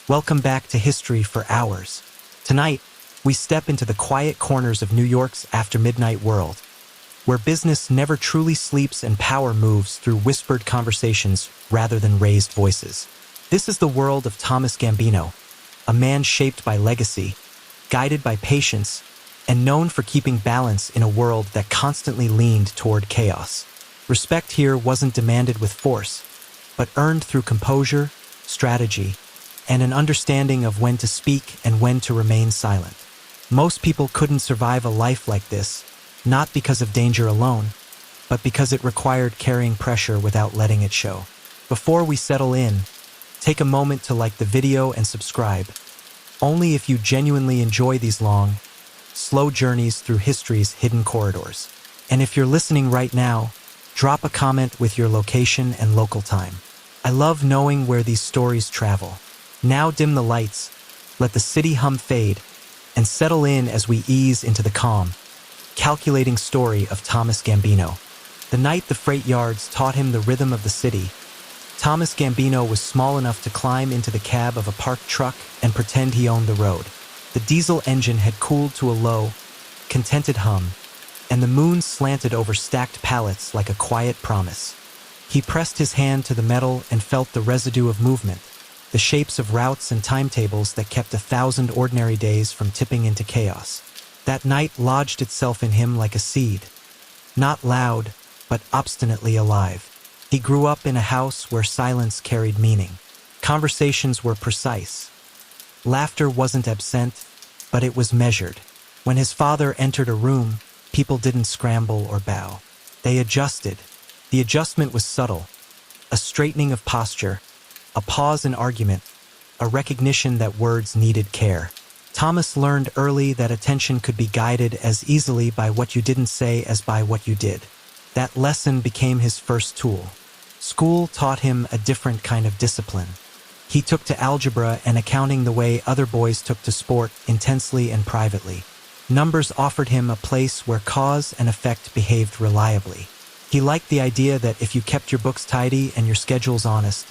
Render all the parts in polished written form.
Welcome back to History for Hours. Tonight, we step into the quiet corners of New York's after-midnight world, where business never truly sleeps and power moves through whispered conversations rather than raised voices. This is the world of Thomas Gambino, a man shaped by legacy, guided by patience, and known for keeping balance in a world that constantly leaned toward chaos. Respect here wasn't demanded with force, but earned through composure, strategy, and an understanding of when to speak and when to remain silent. Most people couldn't survive a life like this, not because of danger alone, but because it required carrying pressure without letting it show. Before we settle in, take a moment to like the video and subscribe, only if you genuinely enjoy these long, slow journeys through history's hidden corridors. And if you're listening right now, drop a comment with your location and local time. I love knowing where these stories travel. Now dim the lights, let the city hum fade, and settle in as we ease into the calm, calculating story of Thomas Gambino. The night the freight yards taught him the rhythm of the city, Thomas Gambino was small enough to climb into the cab of a parked truck and pretend he owned the road. The diesel engine had cooled to a low, contented hum, and the moon slanted over stacked pallets like a quiet promise. He pressed his hand to the metal and felt the residue of movement, the shapes of routes and timetables that kept 1,000 ordinary days from tipping into chaos. That night lodged itself in him like a seed, not loud, but obstinately alive. He grew up in a house where silence carried meaning. Conversations were precise. Laughter wasn't absent, but it was measured. When his father entered a room, people didn't scramble or bow. They adjusted. The adjustment was subtle, a straightening of posture, a pause in argument, a recognition that words needed care. Thomas learned early that attention could be guided as easily by what you didn't say as by what you did. That lesson became his first tool. School taught him a different kind of discipline. He took to algebra and accounting the way other boys took to sport, intensely and privately. Numbers offered him a place where cause and effect behaved reliably. He liked the idea that if you kept your books tidy and your schedules honest,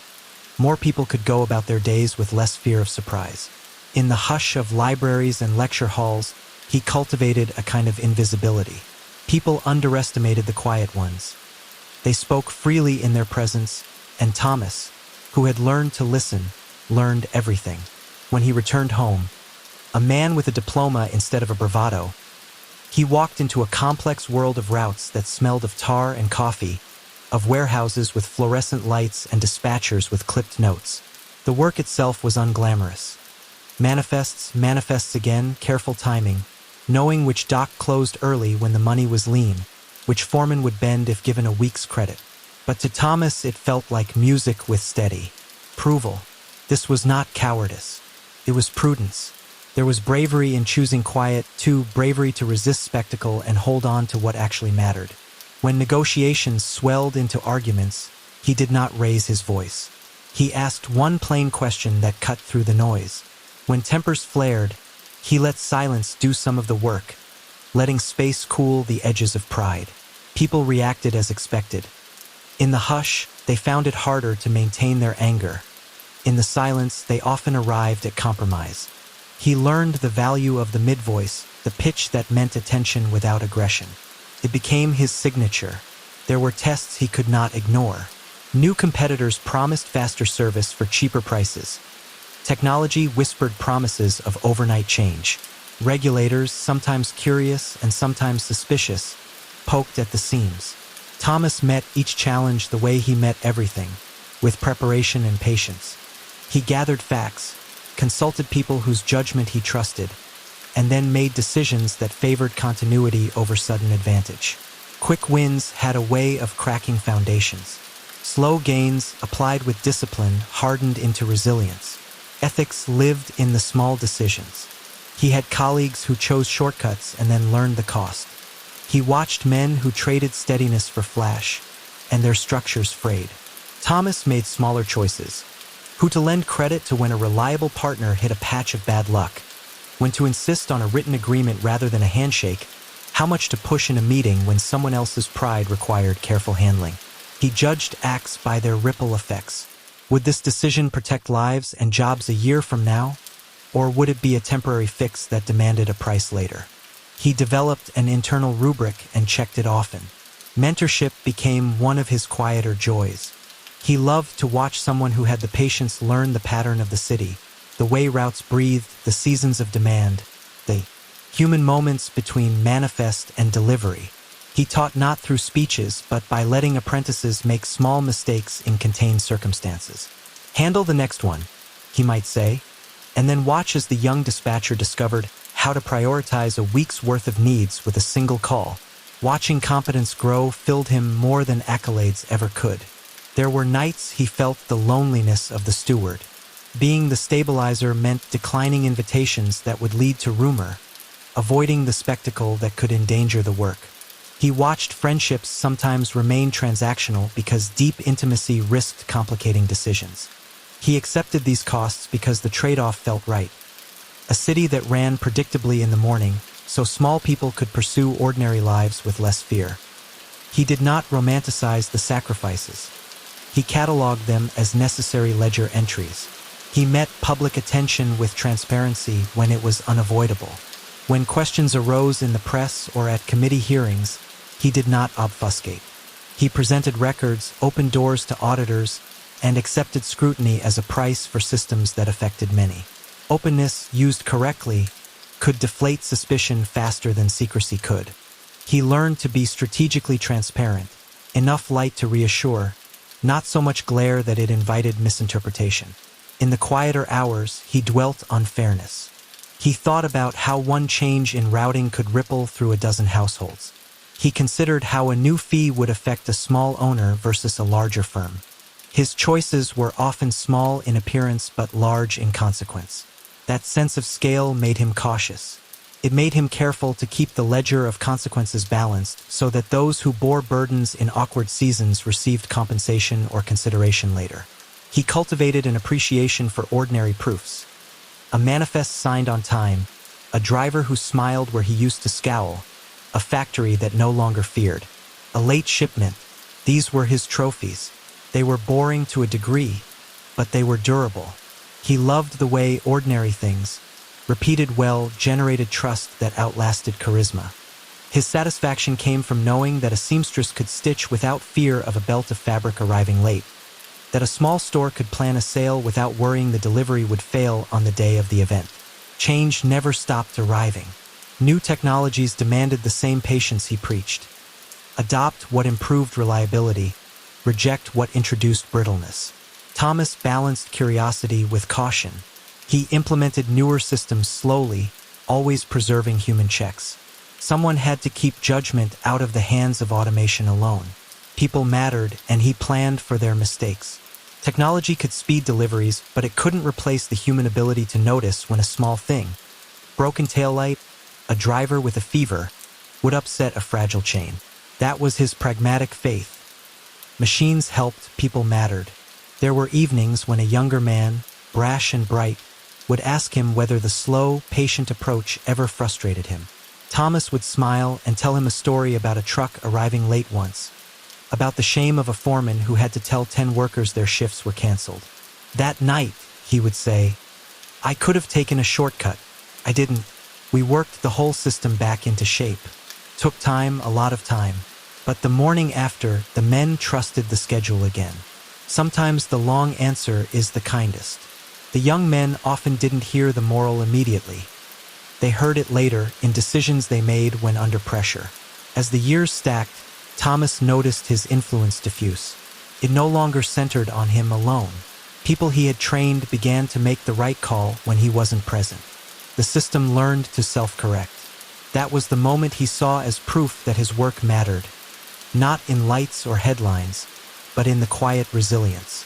more people could go about their days with less fear of surprise. In the hush of libraries and lecture halls, he cultivated a kind of invisibility. People underestimated the quiet ones. They spoke freely in their presence, and Thomas, who had learned to listen, learned everything. When he returned home, a man with a diploma instead of a bravado, he walked into a complex world of routes that smelled of tar and coffee, of warehouses with fluorescent lights and dispatchers with clipped notes. The work itself was unglamorous. Manifests again, careful timing, knowing which dock closed early when the money was lean, which foreman would bend if given a week's credit. But to Thomas it felt like music with steady approval. This was not cowardice. It was prudence. There was bravery in choosing quiet, too, bravery to resist spectacle and hold on to what actually mattered. When negotiations swelled into arguments, he did not raise his voice. He asked one plain question that cut through the noise. When tempers flared, he let silence do some of the work, letting space cool the edges of pride. People reacted as expected. In the hush, they found it harder to maintain their anger. In the silence, they often arrived at compromise. He learned the value of the mid-voice, the pitch that meant attention without aggression. It became his signature. There were tests he could not ignore. New competitors promised faster service for cheaper prices. Technology whispered promises of overnight change. Regulators, sometimes curious and sometimes suspicious, poked at the seams. Thomas met each challenge the way he met everything, with preparation and patience. He gathered facts, consulted people whose judgment he trusted, and then made decisions that favored continuity over sudden advantage. Quick wins had a way of cracking foundations. Slow gains, applied with discipline, hardened into resilience. Ethics lived in the small decisions. He had colleagues who chose shortcuts and then learned the cost. He watched men who traded steadiness for flash, and their structures frayed. Thomas made smaller choices. Who to lend credit to when a reliable partner hit a patch of bad luck, when to insist on a written agreement rather than a handshake, how much to push in a meeting when someone else's pride required careful handling. He judged acts by their ripple effects. Would this decision protect lives and jobs a year from now? Or would it be a temporary fix that demanded a price later? He developed an internal rubric and checked it often. Mentorship became one of his quieter joys. He loved to watch someone who had the patience learn the pattern of the city, the way routes breathed, the seasons of demand, the human moments between manifest and delivery. He taught not through speeches, but by letting apprentices make small mistakes in contained circumstances. Handle the next one, he might say, and then watch as the young dispatcher discovered how to prioritize a week's worth of needs with a single call. Watching competence grow filled him more than accolades ever could. There were nights he felt the loneliness of the steward. Being the stabilizer meant declining invitations that would lead to rumor, avoiding the spectacle that could endanger the work. He watched friendships sometimes remain transactional because deep intimacy risked complicating decisions. He accepted these costs because the trade-off felt right. A city that ran predictably in the morning, so small people could pursue ordinary lives with less fear. He did not romanticize the sacrifices. He cataloged them as necessary ledger entries. He met public attention with transparency when it was unavoidable. When questions arose in the press or at committee hearings, he did not obfuscate. He presented records, opened doors to auditors, and accepted scrutiny as a price for systems that affected many. Openness, used correctly, could deflate suspicion faster than secrecy could. He learned to be strategically transparent, enough light to reassure, not so much glare that it invited misinterpretation. In the quieter hours, he dwelt on fairness. He thought about how one change in routing could ripple through a dozen households. He considered how a new fee would affect a small owner versus a larger firm. His choices were often small in appearance but large in consequence. That sense of scale made him cautious. It made him careful to keep the ledger of consequences balanced so that those who bore burdens in awkward seasons received compensation or consideration later. He cultivated an appreciation for ordinary proofs. A manifest signed on time, a driver who smiled where he used to scowl, a factory that no longer feared, a late shipment. These were his trophies. They were boring to a degree, but they were durable. He loved the way ordinary things, repeated well, generated trust that outlasted charisma. His satisfaction came from knowing that a seamstress could stitch without fear of a belt of fabric arriving late, that a small store could plan a sale without worrying the delivery would fail on the day of the event. Change never stopped arriving. New technologies demanded the same patience he preached. Adopt what improved reliability, reject what introduced brittleness. Thomas balanced curiosity with caution. He implemented newer systems slowly, always preserving human checks. Someone had to keep judgment out of the hands of automation alone. People mattered, and he planned for their mistakes. Technology could speed deliveries, but it couldn't replace the human ability to notice when a small thing, broken taillight, a driver with a fever, would upset a fragile chain. That was his pragmatic faith. Machines helped, people mattered. There were evenings when a younger man, brash and bright, would ask him whether the slow, patient approach ever frustrated him. Thomas would smile and tell him a story about a truck arriving late once, about the shame of a foreman who had to tell 10 workers their shifts were canceled. That night, he would say, "I could have taken a shortcut. I didn't. We worked the whole system back into shape. Took time, a lot of time. But the morning after, the men trusted the schedule again." Sometimes the long answer is the kindest. The young men often didn't hear the moral immediately. They heard it later in decisions they made when under pressure. As the years stacked, Thomas noticed his influence diffuse. It no longer centered on him alone. People he had trained began to make the right call when he wasn't present. The system learned to self-correct. That was the moment he saw as proof that his work mattered, not in lights or headlines, but in the quiet resilience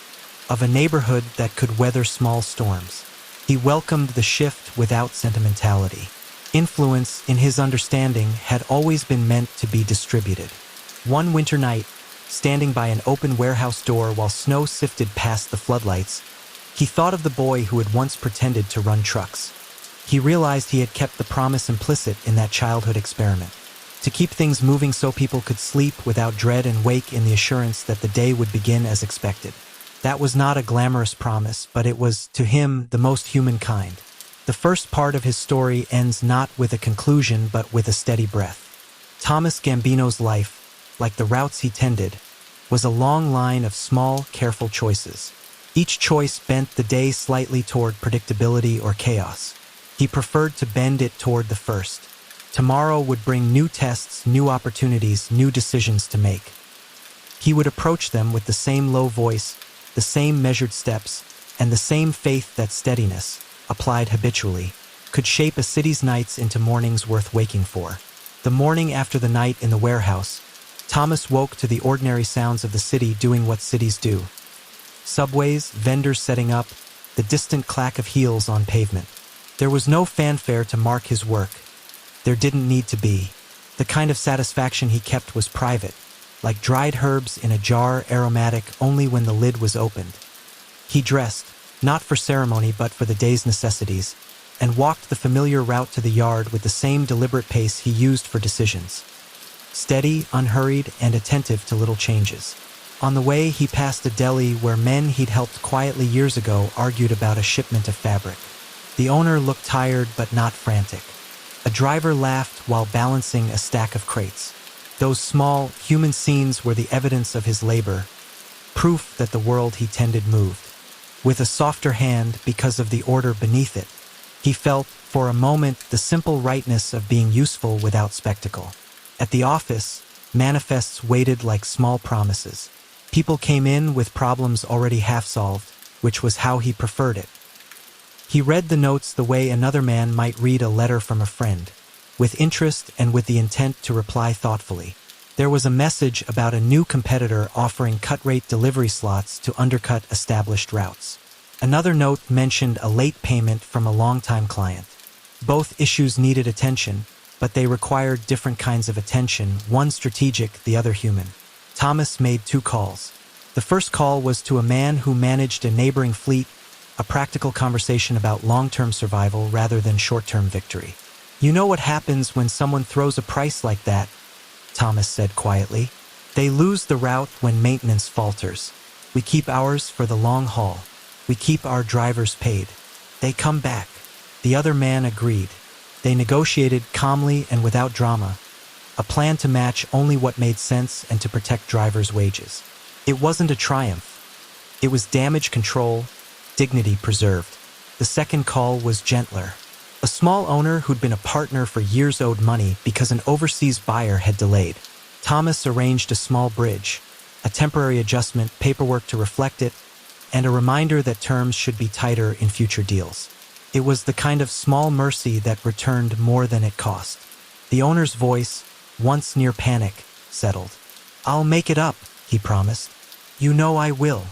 of a neighborhood that could weather small storms. He welcomed the shift without sentimentality. Influence, in his understanding, had always been meant to be distributed. One winter night, standing by an open warehouse door while snow sifted past the floodlights, he thought of the boy who had once pretended to run trucks. He realized he had kept the promise implicit in that childhood experiment, to keep things moving so people could sleep without dread and wake in the assurance that the day would begin as expected. That was not a glamorous promise, but it was, to him, the most human kind. The first part of his story ends not with a conclusion but with a steady breath. Thomas Gambino's life, like the routes he tended, was a long line of small, careful choices. Each choice bent the day slightly toward predictability or chaos. He preferred to bend it toward the first. Tomorrow would bring new tests, new opportunities, new decisions to make. He would approach them with the same low voice, the same measured steps, and the same faith that steadiness, applied habitually, could shape a city's nights into mornings worth waking for. The morning after the night in the warehouse, Thomas woke to the ordinary sounds of the city doing what cities do. Subways, vendors setting up, the distant clack of heels on pavement. There was no fanfare to mark his work. There didn't need to be. The kind of satisfaction he kept was private, like dried herbs in a jar, aromatic only when the lid was opened. He dressed, not for ceremony but for the day's necessities, and walked the familiar route to the yard with the same deliberate pace he used for decisions. Steady, unhurried, and attentive to little changes. On the way, he passed a deli where men he'd helped quietly years ago argued about a shipment of fabric. The owner looked tired but not frantic. A driver laughed while balancing a stack of crates. Those small, human scenes were the evidence of his labor, proof that the world he tended moved. With a softer hand because of the order beneath it, he felt, for a moment, the simple rightness of being useful without spectacle. At the office, manifests waited like small promises. People came in with problems already half-solved, which was how he preferred it. He read the notes the way another man might read a letter from a friend, with interest and with the intent to reply thoughtfully. There was a message about a new competitor offering cut-rate delivery slots to undercut established routes. Another note mentioned a late payment from a longtime client. Both issues needed attention, but they required different kinds of attention, one strategic, the other human. Thomas made 2 calls. The first call was to a man who managed a neighboring fleet, a practical conversation about long-term survival rather than short-term victory. "You know what happens when someone throws a price like that," Thomas said quietly. "They lose the route when maintenance falters. We keep ours for the long haul. We keep our drivers paid. They come back." The other man agreed. They negotiated calmly and without drama, a plan to match only what made sense and to protect drivers' wages. It wasn't a triumph. It was damage control, dignity preserved. The second call was gentler. A small owner who'd been a partner for years owed money because an overseas buyer had delayed. Thomas arranged a small bridge, a temporary adjustment, paperwork to reflect it, and a reminder that terms should be tighter in future deals. It was the kind of small mercy that returned more than it cost. The owner's voice, once near panic, settled. "I'll make it up," he promised. "You know I will."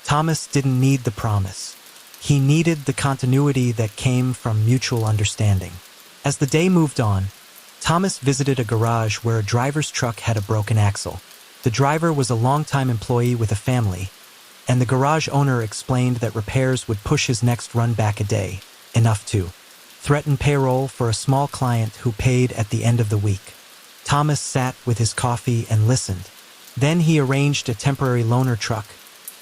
Thomas didn't need the promise. He needed the continuity that came from mutual understanding. As the day moved on, Thomas visited a garage where a driver's truck had a broken axle. The driver was a longtime employee with a family, and the garage owner explained that repairs would push his next run back a day, enough to threaten payroll for a small client who paid at the end of the week. Thomas sat with his coffee and listened. Then he arranged a temporary loaner truck,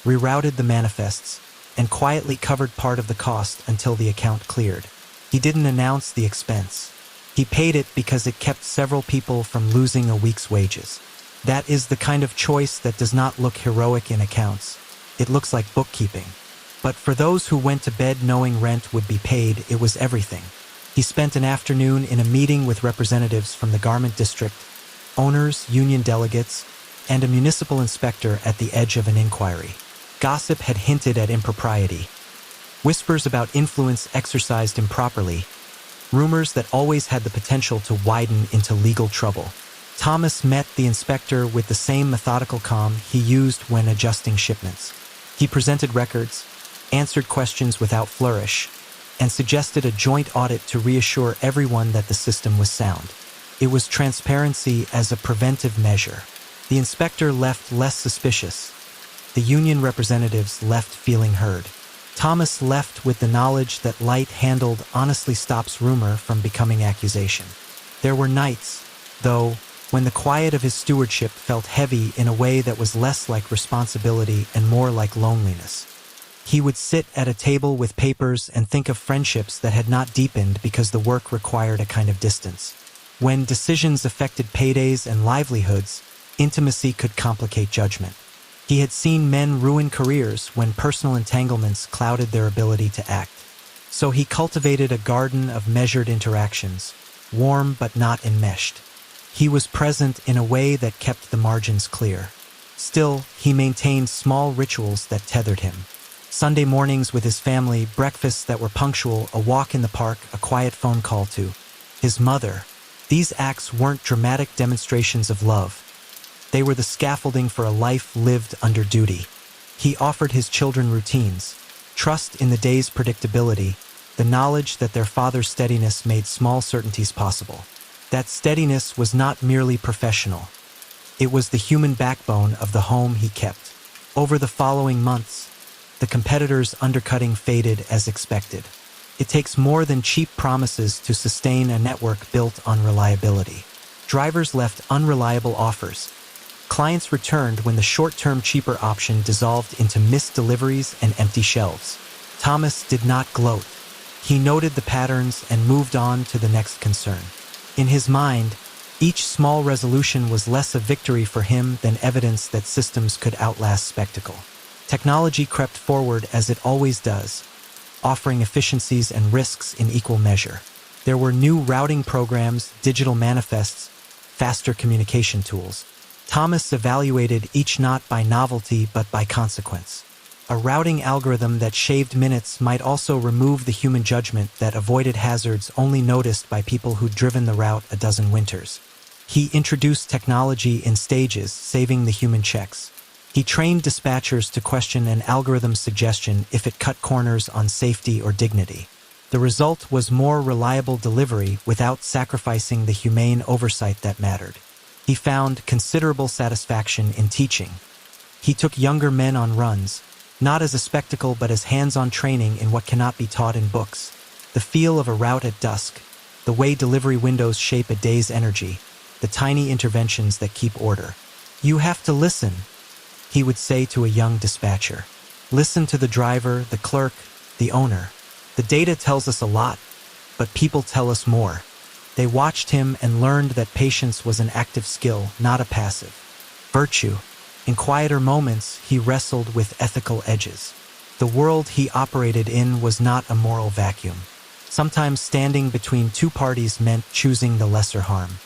rerouted the manifests, and quietly covered part of the cost until the account cleared. He didn't announce the expense. He paid it because it kept several people from losing a week's wages. That is the kind of choice that does not look heroic in accounts. It looks like bookkeeping. But for those who went to bed knowing rent would be paid, it was everything. He spent an afternoon in a meeting with representatives from the garment district, owners, union delegates, and a municipal inspector at the edge of an inquiry. Gossip had hinted at impropriety. Whispers about influence exercised improperly. Rumors that always had the potential to widen into legal trouble. Thomas met the inspector with the same methodical calm he used when adjusting shipments. He presented records, answered questions without flourish, and suggested a joint audit to reassure everyone that the system was sound. It was transparency as a preventive measure. The inspector left less suspicious. The union representatives left feeling heard. Thomas left with the knowledge that light handled honestly stops rumor from becoming accusation. There were nights, though, when the quiet of his stewardship felt heavy in a way that was less like responsibility and more like loneliness. He would sit at a table with papers and think of friendships that had not deepened because the work required a kind of distance. When decisions affected paydays and livelihoods, intimacy could complicate judgment. He had seen men ruin careers when personal entanglements clouded their ability to act. So he cultivated a garden of measured interactions, warm but not enmeshed. He was present in a way that kept the margins clear. Still, he maintained small rituals that tethered him. Sunday mornings with his family, breakfasts that were punctual, a walk in the park, a quiet phone call to his mother. These acts weren't dramatic demonstrations of love. They were the scaffolding for a life lived under duty. He offered his children routines, trust in the day's predictability, the knowledge that their father's steadiness made small certainties possible. That steadiness was not merely professional. It was the human backbone of the home he kept. Over the following months, the competitors' undercutting faded as expected. It takes more than cheap promises to sustain a network built on reliability. Drivers left unreliable offers. Clients returned when the short-term cheaper option dissolved into missed deliveries and empty shelves. Thomas did not gloat. He noted the patterns and moved on to the next concern. In his mind, each small resolution was less a victory for him than evidence that systems could outlast spectacle. Technology crept forward as it always does, offering efficiencies and risks in equal measure. There were new routing programs, digital manifests, faster communication tools. Thomas evaluated each not by novelty but by consequence. A routing algorithm that shaved minutes might also remove the human judgment that avoided hazards only noticed by people who'd driven the route a dozen winters. He introduced technology in stages, saving the human checks. He trained dispatchers to question an algorithm's suggestion if it cut corners on safety or dignity. The result was more reliable delivery without sacrificing the humane oversight that mattered. He found considerable satisfaction in teaching. He took younger men on runs, not as a spectacle but as hands-on training in what cannot be taught in books. The feel of a route at dusk, the way delivery windows shape a day's energy, the tiny interventions that keep order. "You have to listen," he would say to a young dispatcher. "Listen to the driver, the clerk, the owner. The data tells us a lot, but people tell us more." They watched him and learned that patience was an active skill, not a passive virtue. In quieter moments, he wrestled with ethical edges. The world he operated in was not a moral vacuum. Sometimes standing between two parties meant choosing the lesser harm.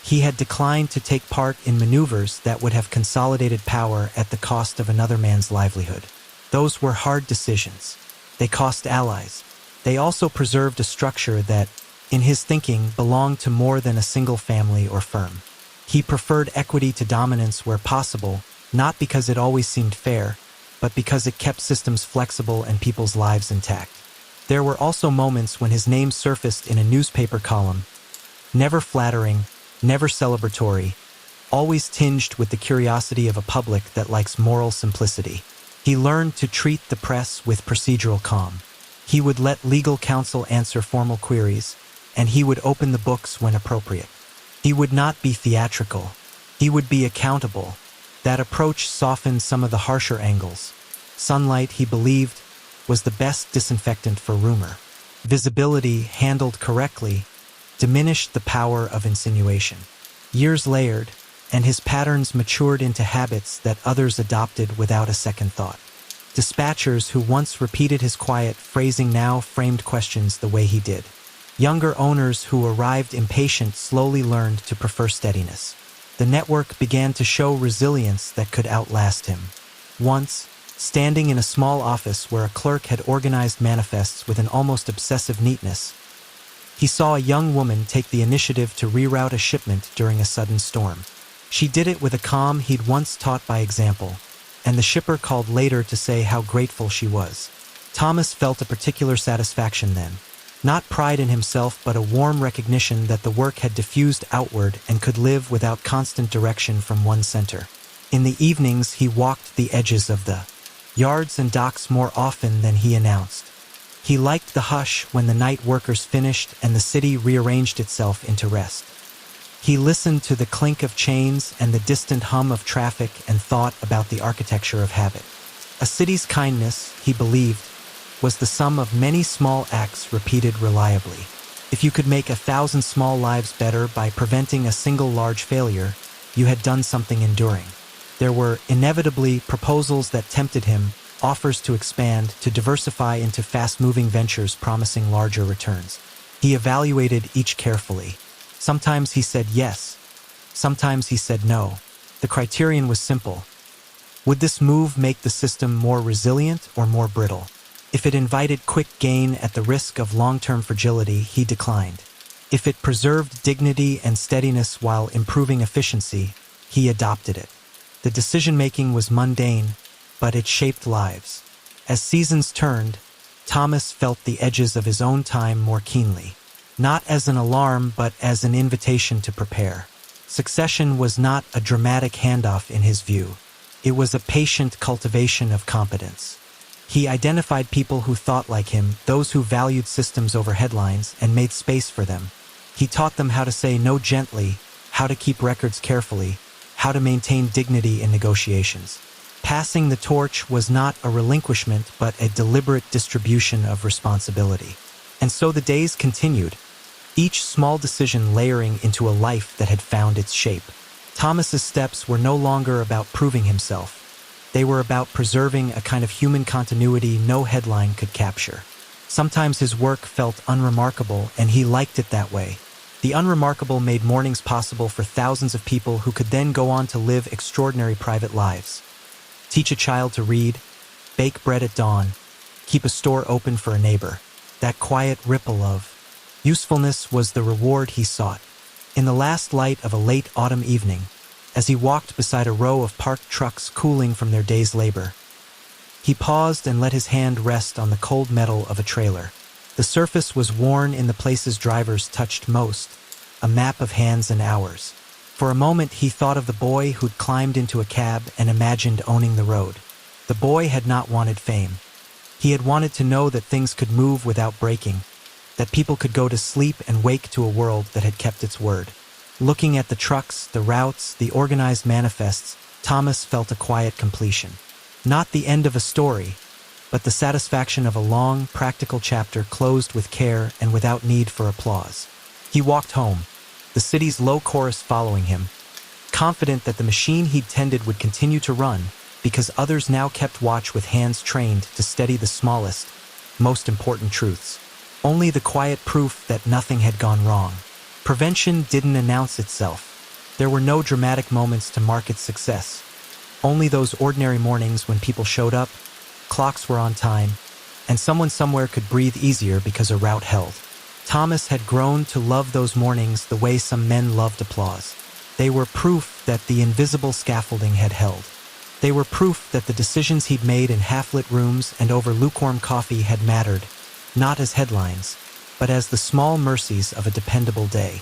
He had declined to take part in maneuvers that would have consolidated power at the cost of another man's livelihood. Those were hard decisions. They cost allies. They also preserved a structure that, in his thinking, belonged to more than a single family or firm. He preferred equity to dominance where possible, not because it always seemed fair, but because it kept systems flexible and people's lives intact. There were also moments when his name surfaced in a newspaper column, never flattering, never celebratory, always tinged with the curiosity of a public that likes moral simplicity. He learned to treat the press with procedural calm. He would let legal counsel answer formal queries, and he would open the books when appropriate. He would not be theatrical. He would be accountable. That approach softened some of the harsher angles. Sunlight, he believed, was the best disinfectant for rumor. Visibility, handled correctly, diminished the power of insinuation. Years layered, and his patterns matured into habits that others adopted without a second thought. Dispatchers who once repeated his quiet phrasing now framed questions the way he did. Younger owners who arrived impatient slowly learned to prefer steadiness. The network began to show resilience that could outlast him. Once, standing in a small office where a clerk had organized manifests with an almost obsessive neatness, he saw a young woman take the initiative to reroute a shipment during a sudden storm. She did it with a calm he'd once taught by example, and the shipper called later to say how grateful she was. Thomas felt a particular satisfaction then. Not pride in himself, but a warm recognition that the work had diffused outward and could live without constant direction from one center. In the evenings, he walked the edges of the yards and docks more often than he announced. He liked the hush when the night workers finished and the city rearranged itself into rest. He listened to the clink of chains and the distant hum of traffic and thought about the architecture of habit. A city's kindness, he believed, was the sum of many small acts repeated reliably. If you could make 1,000 small lives better by preventing a single large failure, you had done something enduring. There were inevitably proposals that tempted him, offers to expand, to diversify into fast-moving ventures promising larger returns. He evaluated each carefully. Sometimes he said yes, sometimes he said no. The criterion was simple. Would this move make the system more resilient or more brittle? If it invited quick gain at the risk of long-term fragility, he declined. If it preserved dignity and steadiness while improving efficiency, he adopted it. The decision-making was mundane, but it shaped lives. As seasons turned, Thomas felt the edges of his own time more keenly. Not as an alarm, but as an invitation to prepare. Succession was not a dramatic handoff in his view. It was a patient cultivation of competence. He identified people who thought like him, those who valued systems over headlines, and made space for them. He taught them how to say no gently, how to keep records carefully, how to maintain dignity in negotiations. Passing the torch was not a relinquishment, but a deliberate distribution of responsibility. And so the days continued, each small decision layering into a life that had found its shape. Thomas's steps were no longer about proving himself. They were about preserving a kind of human continuity no headline could capture. Sometimes his work felt unremarkable, and he liked it that way. The unremarkable made mornings possible for thousands of people who could then go on to live extraordinary private lives. Teach a child to read, bake bread at dawn, keep a store open for a neighbor. That quiet ripple of usefulness was the reward he sought. In the last light of a late autumn evening, as he walked beside a row of parked trucks cooling from their day's labor, he paused and let his hand rest on the cold metal of a trailer. The surface was worn in the places drivers touched most, a map of hands and hours. For a moment he thought of the boy who'd climbed into a cab and imagined owning the road. The boy had not wanted fame. He had wanted to know that things could move without breaking, that people could go to sleep and wake to a world that had kept its word. Looking at the trucks, the routes, the organized manifests, Thomas felt a quiet completion. Not the end of a story, but the satisfaction of a long, practical chapter closed with care and without need for applause. He walked home, the city's low chorus following him, confident that the machine he'd tended would continue to run because others now kept watch with hands trained to steady the smallest, most important truths. Only the quiet proof that nothing had gone wrong. Prevention didn't announce itself. There were no dramatic moments to mark its success. Only those ordinary mornings when people showed up, clocks were on time, and someone somewhere could breathe easier because a route held. Thomas had grown to love those mornings the way some men loved applause. They were proof that the invisible scaffolding had held. They were proof that the decisions he'd made in half-lit rooms and over lukewarm coffee had mattered, not as headlines, but as the small mercies of a dependable day.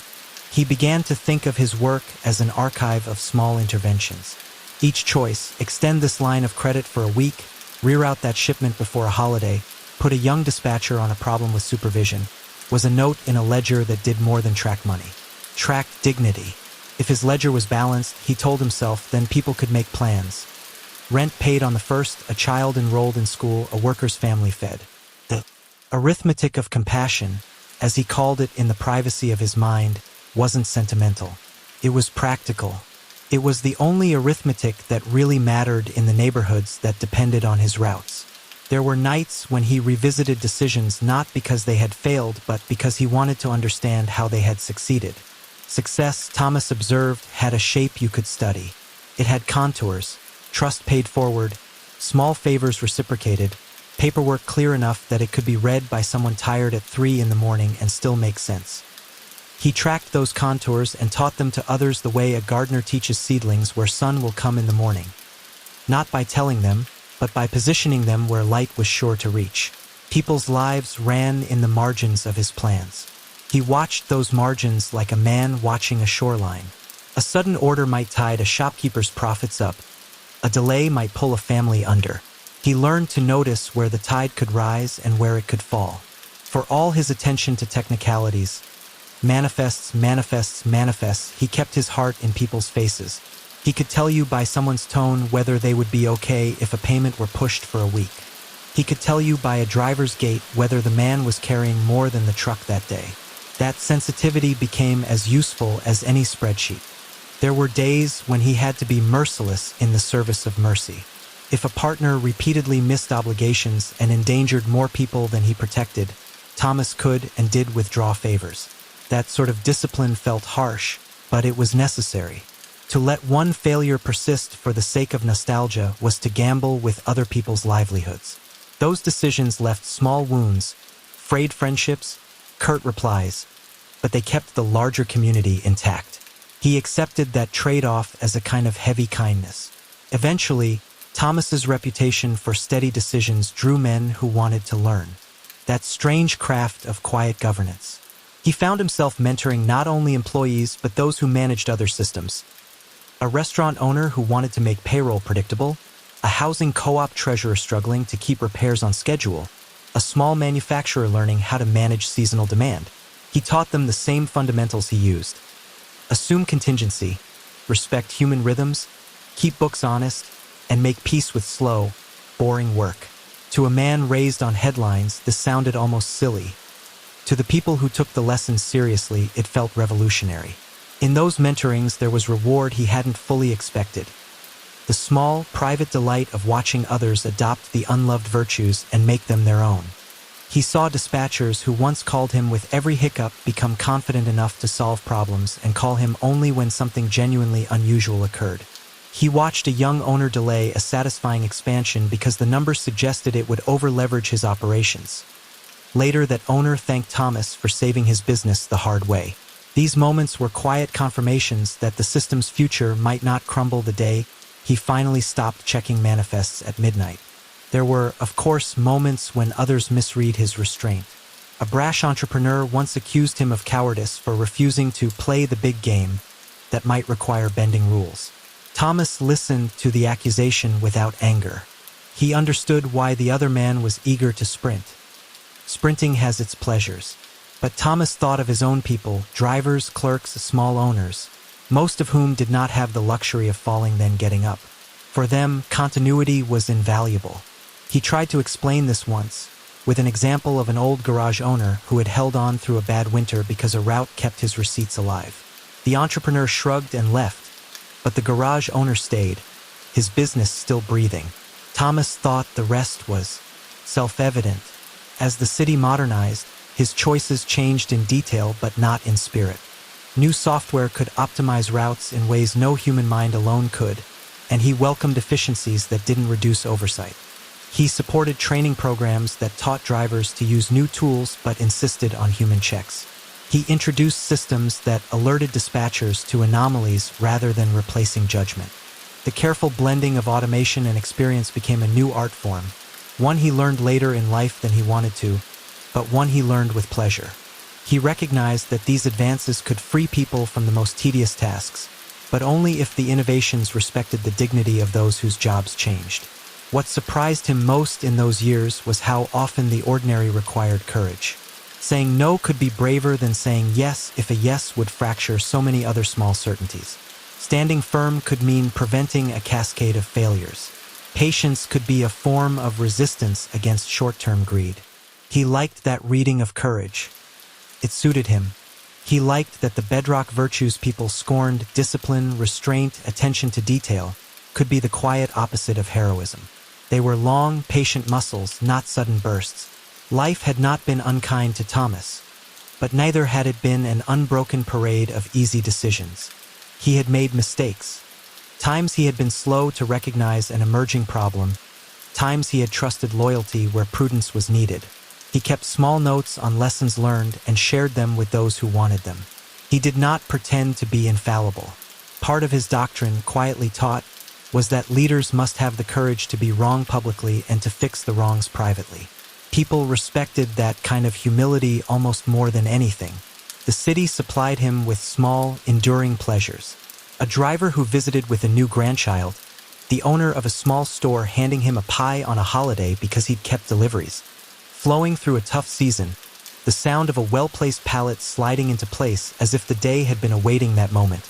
He began to think of his work as an archive of small interventions. Each choice, extend this line of credit for a week, reroute that shipment before a holiday, put a young dispatcher on a problem with supervision, was a note in a ledger that did more than track money. Tracked dignity. If his ledger was balanced, he told himself, then people could make plans. Rent paid on the first, a child enrolled in school, a worker's family fed. The arithmetic of compassion, as he called it in the privacy of his mind, wasn't sentimental. It was practical. It was the only arithmetic that really mattered in the neighborhoods that depended on his routes. There were nights when he revisited decisions not because they had failed, but because he wanted to understand how they had succeeded. Success, Thomas observed, had a shape you could study. It had contours, trust paid forward, small favors reciprocated, paperwork clear enough that it could be read by someone tired at 3 in the morning and still make sense. He tracked those contours and taught them to others the way a gardener teaches seedlings where sun will come in the morning. Not by telling them, but by positioning them where light was sure to reach. People's lives ran in the margins of his plans. He watched those margins like a man watching a shoreline. A sudden order might tide a shopkeeper's profits up. A delay might pull a family under. He learned to notice where the tide could rise and where it could fall. For all his attention to technicalities, Manifests, manifests, manifests. He kept his heart in people's faces. He could tell you by someone's tone whether they would be okay if a payment were pushed for a week. He could tell you by a driver's gait whether the man was carrying more than the truck that day. That sensitivity became as useful as any spreadsheet. There were days when he had to be merciless in the service of mercy. If a partner repeatedly missed obligations and endangered more people than he protected, Thomas could and did withdraw favors. That sort of discipline felt harsh, but it was necessary. To let one failure persist for the sake of nostalgia was to gamble with other people's livelihoods. Those decisions left small wounds, frayed friendships, curt replies, but they kept the larger community intact. He accepted that trade-off as a kind of heavy kindness. Eventually, Thomas's reputation for steady decisions drew men who wanted to learn. That strange craft of quiet governance. He found himself mentoring not only employees but those who managed other systems. A restaurant owner who wanted to make payroll predictable, a housing co-op treasurer struggling to keep repairs on schedule, a small manufacturer learning how to manage seasonal demand. He taught them the same fundamentals he used. Assume contingency, respect human rhythms, keep books honest, and make peace with slow, boring work. To a man raised on headlines, this sounded almost silly. To the people who took the lessons seriously, it felt revolutionary. In those mentorings, there was reward he hadn't fully expected. The small, private delight of watching others adopt the unloved virtues and make them their own. He saw dispatchers who once called him with every hiccup become confident enough to solve problems and call him only when something genuinely unusual occurred. He watched a young owner delay a satisfying expansion because the numbers suggested it would over-leverage his operations. Later, that owner thanked Thomas for saving his business the hard way. These moments were quiet confirmations that the system's future might not crumble the day he finally stopped checking manifests at midnight. There were, of course, moments when others misread his restraint. A brash entrepreneur once accused him of cowardice for refusing to play the big game that might require bending rules. Thomas listened to the accusation without anger. He understood why the other man was eager to sprint. Sprinting has its pleasures. But Thomas thought of his own people, drivers, clerks, small owners, most of whom did not have the luxury of falling then getting up. For them, continuity was invaluable. He tried to explain this once, with an example of an old garage owner who had held on through a bad winter because a route kept his receipts alive. The entrepreneur shrugged and left, but the garage owner stayed, his business still breathing. Thomas thought the rest was self-evident. As the city modernized, his choices changed in detail but not in spirit. New software could optimize routes in ways no human mind alone could, and he welcomed efficiencies that didn't reduce oversight. He supported training programs that taught drivers to use new tools but insisted on human checks. He introduced systems that alerted dispatchers to anomalies rather than replacing judgment. The careful blending of automation and experience became a new art form, one he learned later in life than he wanted to, but one he learned with pleasure. He recognized that these advances could free people from the most tedious tasks, but only if the innovations respected the dignity of those whose jobs changed. What surprised him most in those years was how often the ordinary required courage. Saying no could be braver than saying yes if a yes would fracture so many other small certainties. Standing firm could mean preventing a cascade of failures. Patience could be a form of resistance against short-term greed. He liked that reading of courage. It suited him. He liked that the bedrock virtues people scorned, discipline, restraint, attention to detail, could be the quiet opposite of heroism. They were long, patient muscles, not sudden bursts. Life had not been unkind to Thomas, but neither had it been an unbroken parade of easy decisions. He had made mistakes. Times he had been slow to recognize an emerging problem, times he had trusted loyalty where prudence was needed. He kept small notes on lessons learned and shared them with those who wanted them. He did not pretend to be infallible. Part of his doctrine, quietly taught, was that leaders must have the courage to be wrong publicly and to fix the wrongs privately. People respected that kind of humility almost more than anything. The city supplied him with small, enduring pleasures. A driver who visited with a new grandchild, the owner of a small store handing him a pie on a holiday because he'd kept deliveries. Flowing through a tough season, the sound of a well-placed pallet sliding into place as if the day had been awaiting that moment.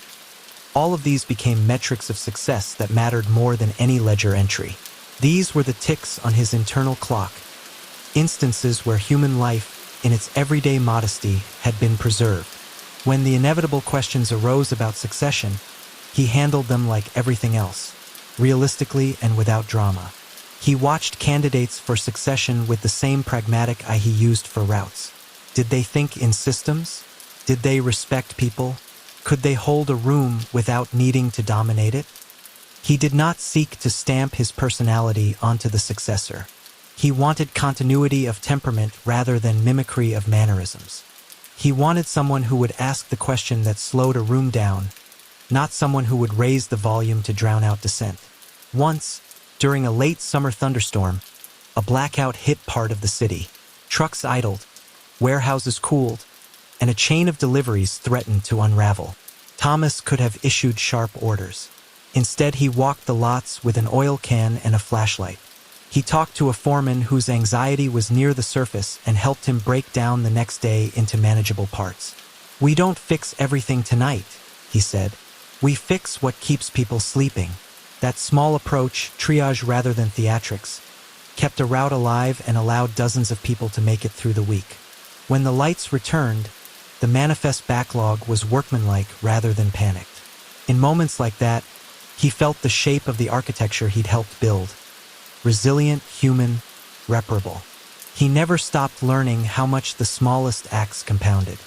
All of these became metrics of success that mattered more than any ledger entry. These were the ticks on his internal clock, instances where human life, in its everyday modesty, had been preserved. When the inevitable questions arose about succession, he handled them like everything else, realistically and without drama. He watched candidates for succession with the same pragmatic eye he used for routes. Did they think in systems? Did they respect people? Could they hold a room without needing to dominate it? He did not seek to stamp his personality onto the successor. He wanted continuity of temperament rather than mimicry of mannerisms. He wanted someone who would ask the question that slowed a room down, not someone who would raise the volume to drown out dissent. Once, during a late summer thunderstorm, a blackout hit part of the city. Trucks idled, warehouses cooled, and a chain of deliveries threatened to unravel. Thomas could have issued sharp orders. Instead, he walked the lots with an oil can and a flashlight. He talked to a foreman whose anxiety was near the surface and helped him break down the next day into manageable parts. "We don't fix everything tonight," he said. "We fix what keeps people sleeping." That small approach, triage rather than theatrics, kept a route alive and allowed dozens of people to make it through the week. When the lights returned, the manifest backlog was workmanlike rather than panicked. In moments like that, he felt the shape of the architecture he'd helped build. Resilient, human, reparable. He never stopped learning how much the smallest acts compounded.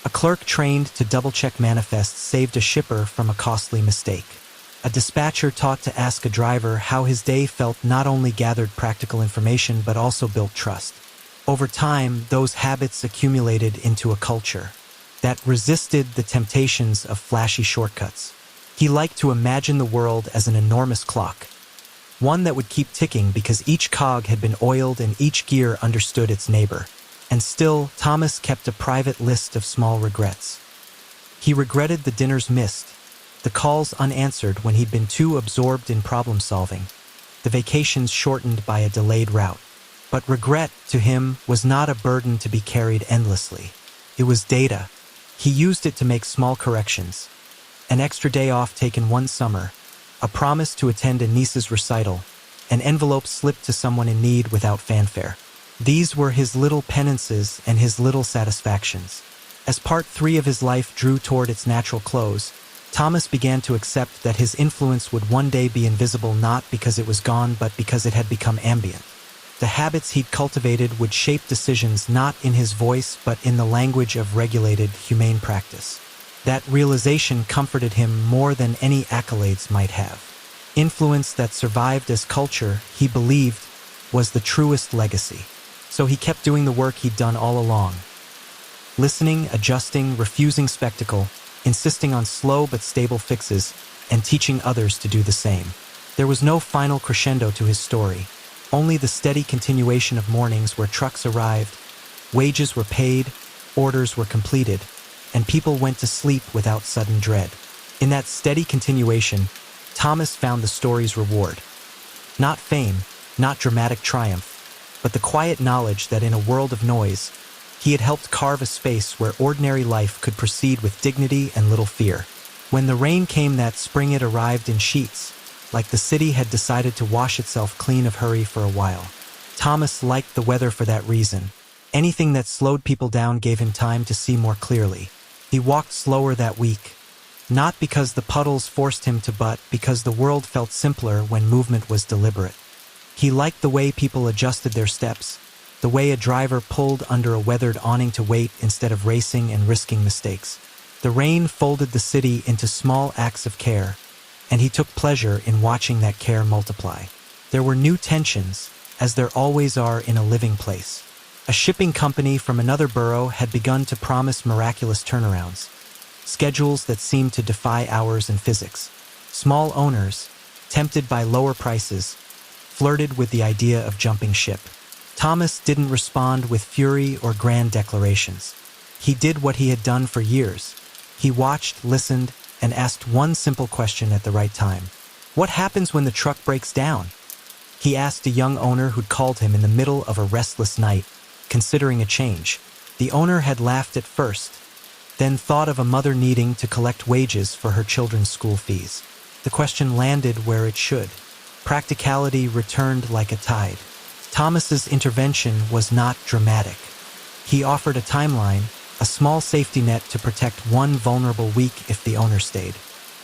A clerk trained to double-check manifests saved a shipper from a costly mistake. A dispatcher taught to ask a driver how his day felt not only gathered practical information but also built trust. Over time, those habits accumulated into a culture that resisted the temptations of flashy shortcuts. He liked to imagine the world as an enormous clock, one that would keep ticking because each cog had been oiled and each gear understood its neighbor. And still, Thomas kept a private list of small regrets. He regretted the dinners missed, the calls unanswered when he'd been too absorbed in problem-solving, the vacations shortened by a delayed route. But regret, to him, was not a burden to be carried endlessly. It was data. He used it to make small corrections. An extra day off taken one summer, a promise to attend a niece's recital, an envelope slipped to someone in need without fanfare. These were his little penances and his little satisfactions. As part 3 of his life drew toward its natural close, Thomas began to accept that his influence would one day be invisible not because it was gone but because it had become ambient. The habits he'd cultivated would shape decisions not in his voice but in the language of regulated, humane practice. That realization comforted him more than any accolades might have. Influence that survived as culture, he believed, was the truest legacy. So he kept doing the work he'd done all along. Listening, adjusting, refusing spectacle, insisting on slow but stable fixes, and teaching others to do the same. There was no final crescendo to his story, only the steady continuation of mornings where trucks arrived, wages were paid, orders were completed, and people went to sleep without sudden dread. In that steady continuation, Thomas found the story's reward. Not fame, not dramatic triumph, but the quiet knowledge that in a world of noise, he had helped carve a space where ordinary life could proceed with dignity and little fear. When the rain came that spring, it arrived in sheets, like the city had decided to wash itself clean of hurry for a while. Thomas liked the weather for that reason. Anything that slowed people down gave him time to see more clearly. He walked slower that week, not because the puddles forced him to but because the world felt simpler when movement was deliberate. He liked the way people adjusted their steps, the way a driver pulled under a weathered awning to wait instead of racing and risking mistakes. The rain folded the city into small acts of care, and he took pleasure in watching that care multiply. There were new tensions, as there always are in a living place. A shipping company from another borough had begun to promise miraculous turnarounds, schedules that seemed to defy hours and physics. Small owners, tempted by lower prices, flirted with the idea of jumping ship. Thomas didn't respond with fury or grand declarations. He did what he had done for years. He watched, listened, and asked one simple question at the right time. "What happens when the truck breaks down?" He asked a young owner who'd called him in the middle of a restless night, considering a change. The owner had laughed at first, then thought of a mother needing to collect wages for her children's school fees. The question landed where it should. Practicality returned like a tide. Thomas's intervention was not dramatic. He offered a timeline, a small safety net to protect one vulnerable week if the owner stayed.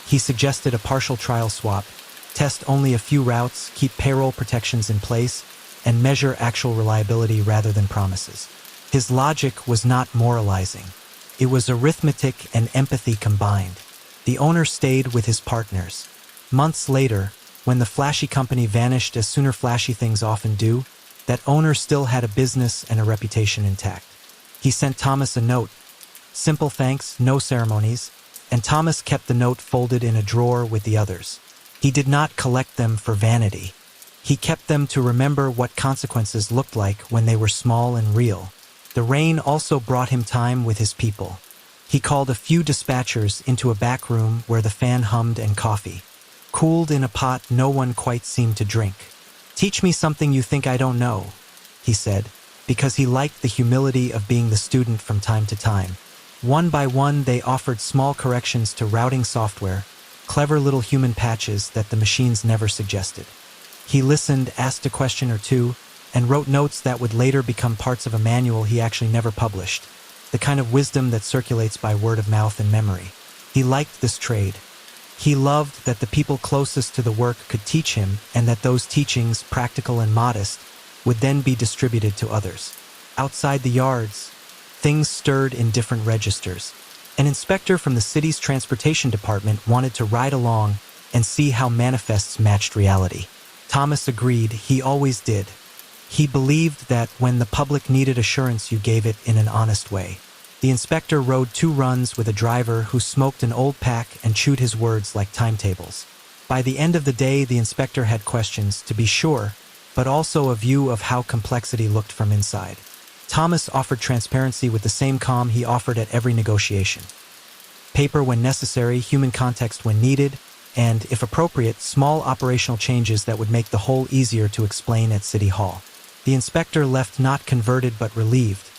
He suggested a partial trial swap, test only a few routes, keep payroll protections in place, and measure actual reliability rather than promises. His logic was not moralizing. It was arithmetic and empathy combined. The owner stayed with his partners. Months later, when the flashy company vanished as sooner flashy things often do, that owner still had a business and a reputation intact. He sent Thomas a note. Simple thanks, no ceremonies, and Thomas kept the note folded in a drawer with the others. He did not collect them for vanity. He kept them to remember what consequences looked like when they were small and real. The rain also brought him time with his people. He called a few dispatchers into a back room where the fan hummed and coffee, cooled in a pot no one quite seemed to drink. "Teach me something you think I don't know," he said, because he liked the humility of being the student from time to time. One by one, they offered small corrections to routing software, clever little human patches that the machines never suggested. He listened, asked a question or two, and wrote notes that would later become parts of a manual he actually never published, the kind of wisdom that circulates by word of mouth and memory. He liked this trade. He loved that the people closest to the work could teach him, and that those teachings, practical and modest, would then be distributed to others. Outside the yards, things stirred in different registers. An inspector from the city's transportation department wanted to ride along and see how manifests matched reality. Thomas agreed. He always did. He believed that when the public needed assurance, you gave it in an honest way. The inspector rode 2 runs with a driver who smoked an old pack and chewed his words like timetables. By the end of the day, the inspector had questions, to be sure, but also a view of how complexity looked from inside. Thomas offered transparency with the same calm he offered at every negotiation. Paper when necessary, human context when needed, and, if appropriate, small operational changes that would make the whole easier to explain at City Hall. The inspector left not converted but relieved,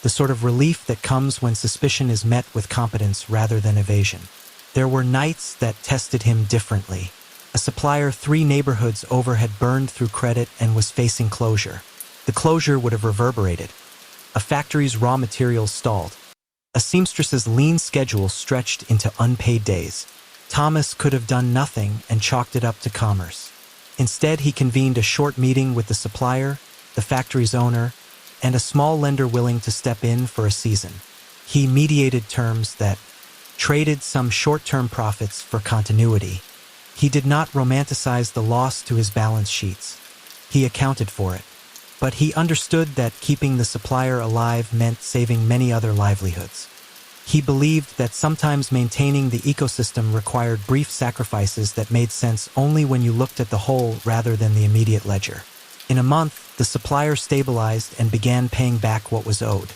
the sort of relief that comes when suspicion is met with competence rather than evasion. There were nights that tested him differently. A supplier 3 neighborhoods over had burned through credit and was facing closure. The closure would have reverberated. A factory's raw materials stalled. A seamstress's lean schedule stretched into unpaid days. Thomas could have done nothing and chalked it up to commerce. Instead, he convened a short meeting with the supplier, the factory's owner, and a small lender willing to step in for a season. He mediated terms that traded some short-term profits for continuity. He did not romanticize the loss to his balance sheets. He accounted for it. But he understood that keeping the supplier alive meant saving many other livelihoods. He believed that sometimes maintaining the ecosystem required brief sacrifices that made sense only when you looked at the whole rather than the immediate ledger. In a month, the supplier stabilized and began paying back what was owed.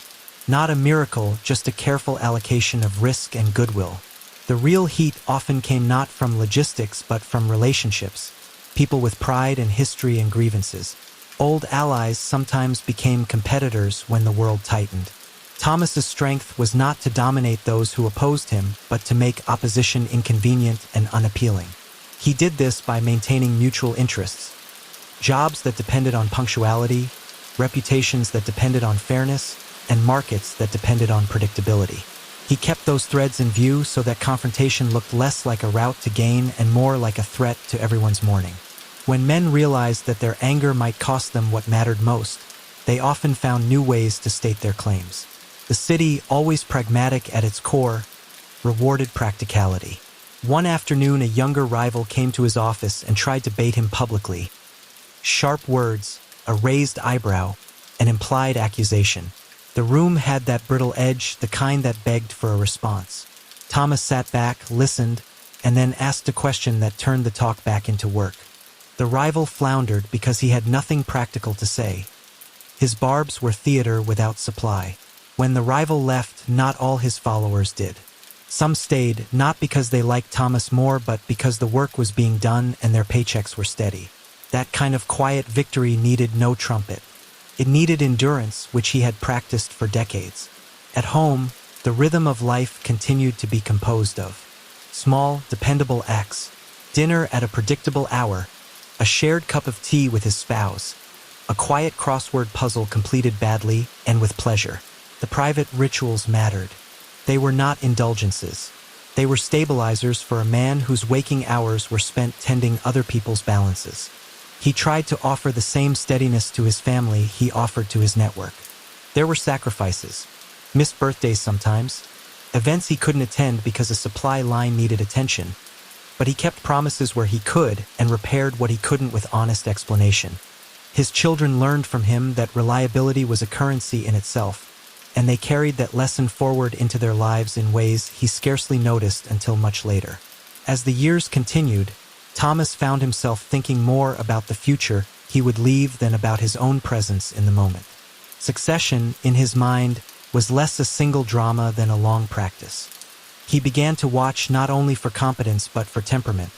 Not a miracle, just a careful allocation of risk and goodwill. The real heat often came not from logistics but from relationships, people with pride and history and grievances. Old allies sometimes became competitors when the world tightened. Thomas's strength was not to dominate those who opposed him, but to make opposition inconvenient and unappealing. He did this by maintaining mutual interests. Jobs that depended on punctuality, reputations that depended on fairness, and markets that depended on predictability. He kept those threads in view so that confrontation looked less like a route to gain and more like a threat to everyone's mourning. When men realized that their anger might cost them what mattered most, they often found new ways to state their claims. The city, always pragmatic at its core, rewarded practicality. One afternoon, a younger rival came to his office and tried to bait him publicly. Sharp words, a raised eyebrow, an implied accusation. The room had that brittle edge, the kind that begged for a response. Thomas sat back, listened, and then asked a question that turned the talk back into work. The rival floundered because he had nothing practical to say. His barbs were theater without supply. When the rival left, not all his followers did. Some stayed, not because they liked Thomas more, but because the work was being done and their paychecks were steady. That kind of quiet victory needed no trumpet. It needed endurance, which he had practiced for decades. At home, the rhythm of life continued to be composed of small, dependable acts, dinner at a predictable hour, a shared cup of tea with his spouse, a quiet crossword puzzle completed badly and with pleasure. The private rituals mattered. They were not indulgences. They were stabilizers for a man whose waking hours were spent tending other people's balances. He tried to offer the same steadiness to his family he offered to his network. There were sacrifices, missed birthdays sometimes, events he couldn't attend because a supply line needed attention, but he kept promises where he could and repaired what he couldn't with honest explanation. His children learned from him that reliability was a currency in itself, and they carried that lesson forward into their lives in ways he scarcely noticed until much later. As the years continued, Thomas found himself thinking more about the future he would leave than about his own presence in the moment. Succession, in his mind, was less a single drama than a long practice. He began to watch not only for competence but for temperament,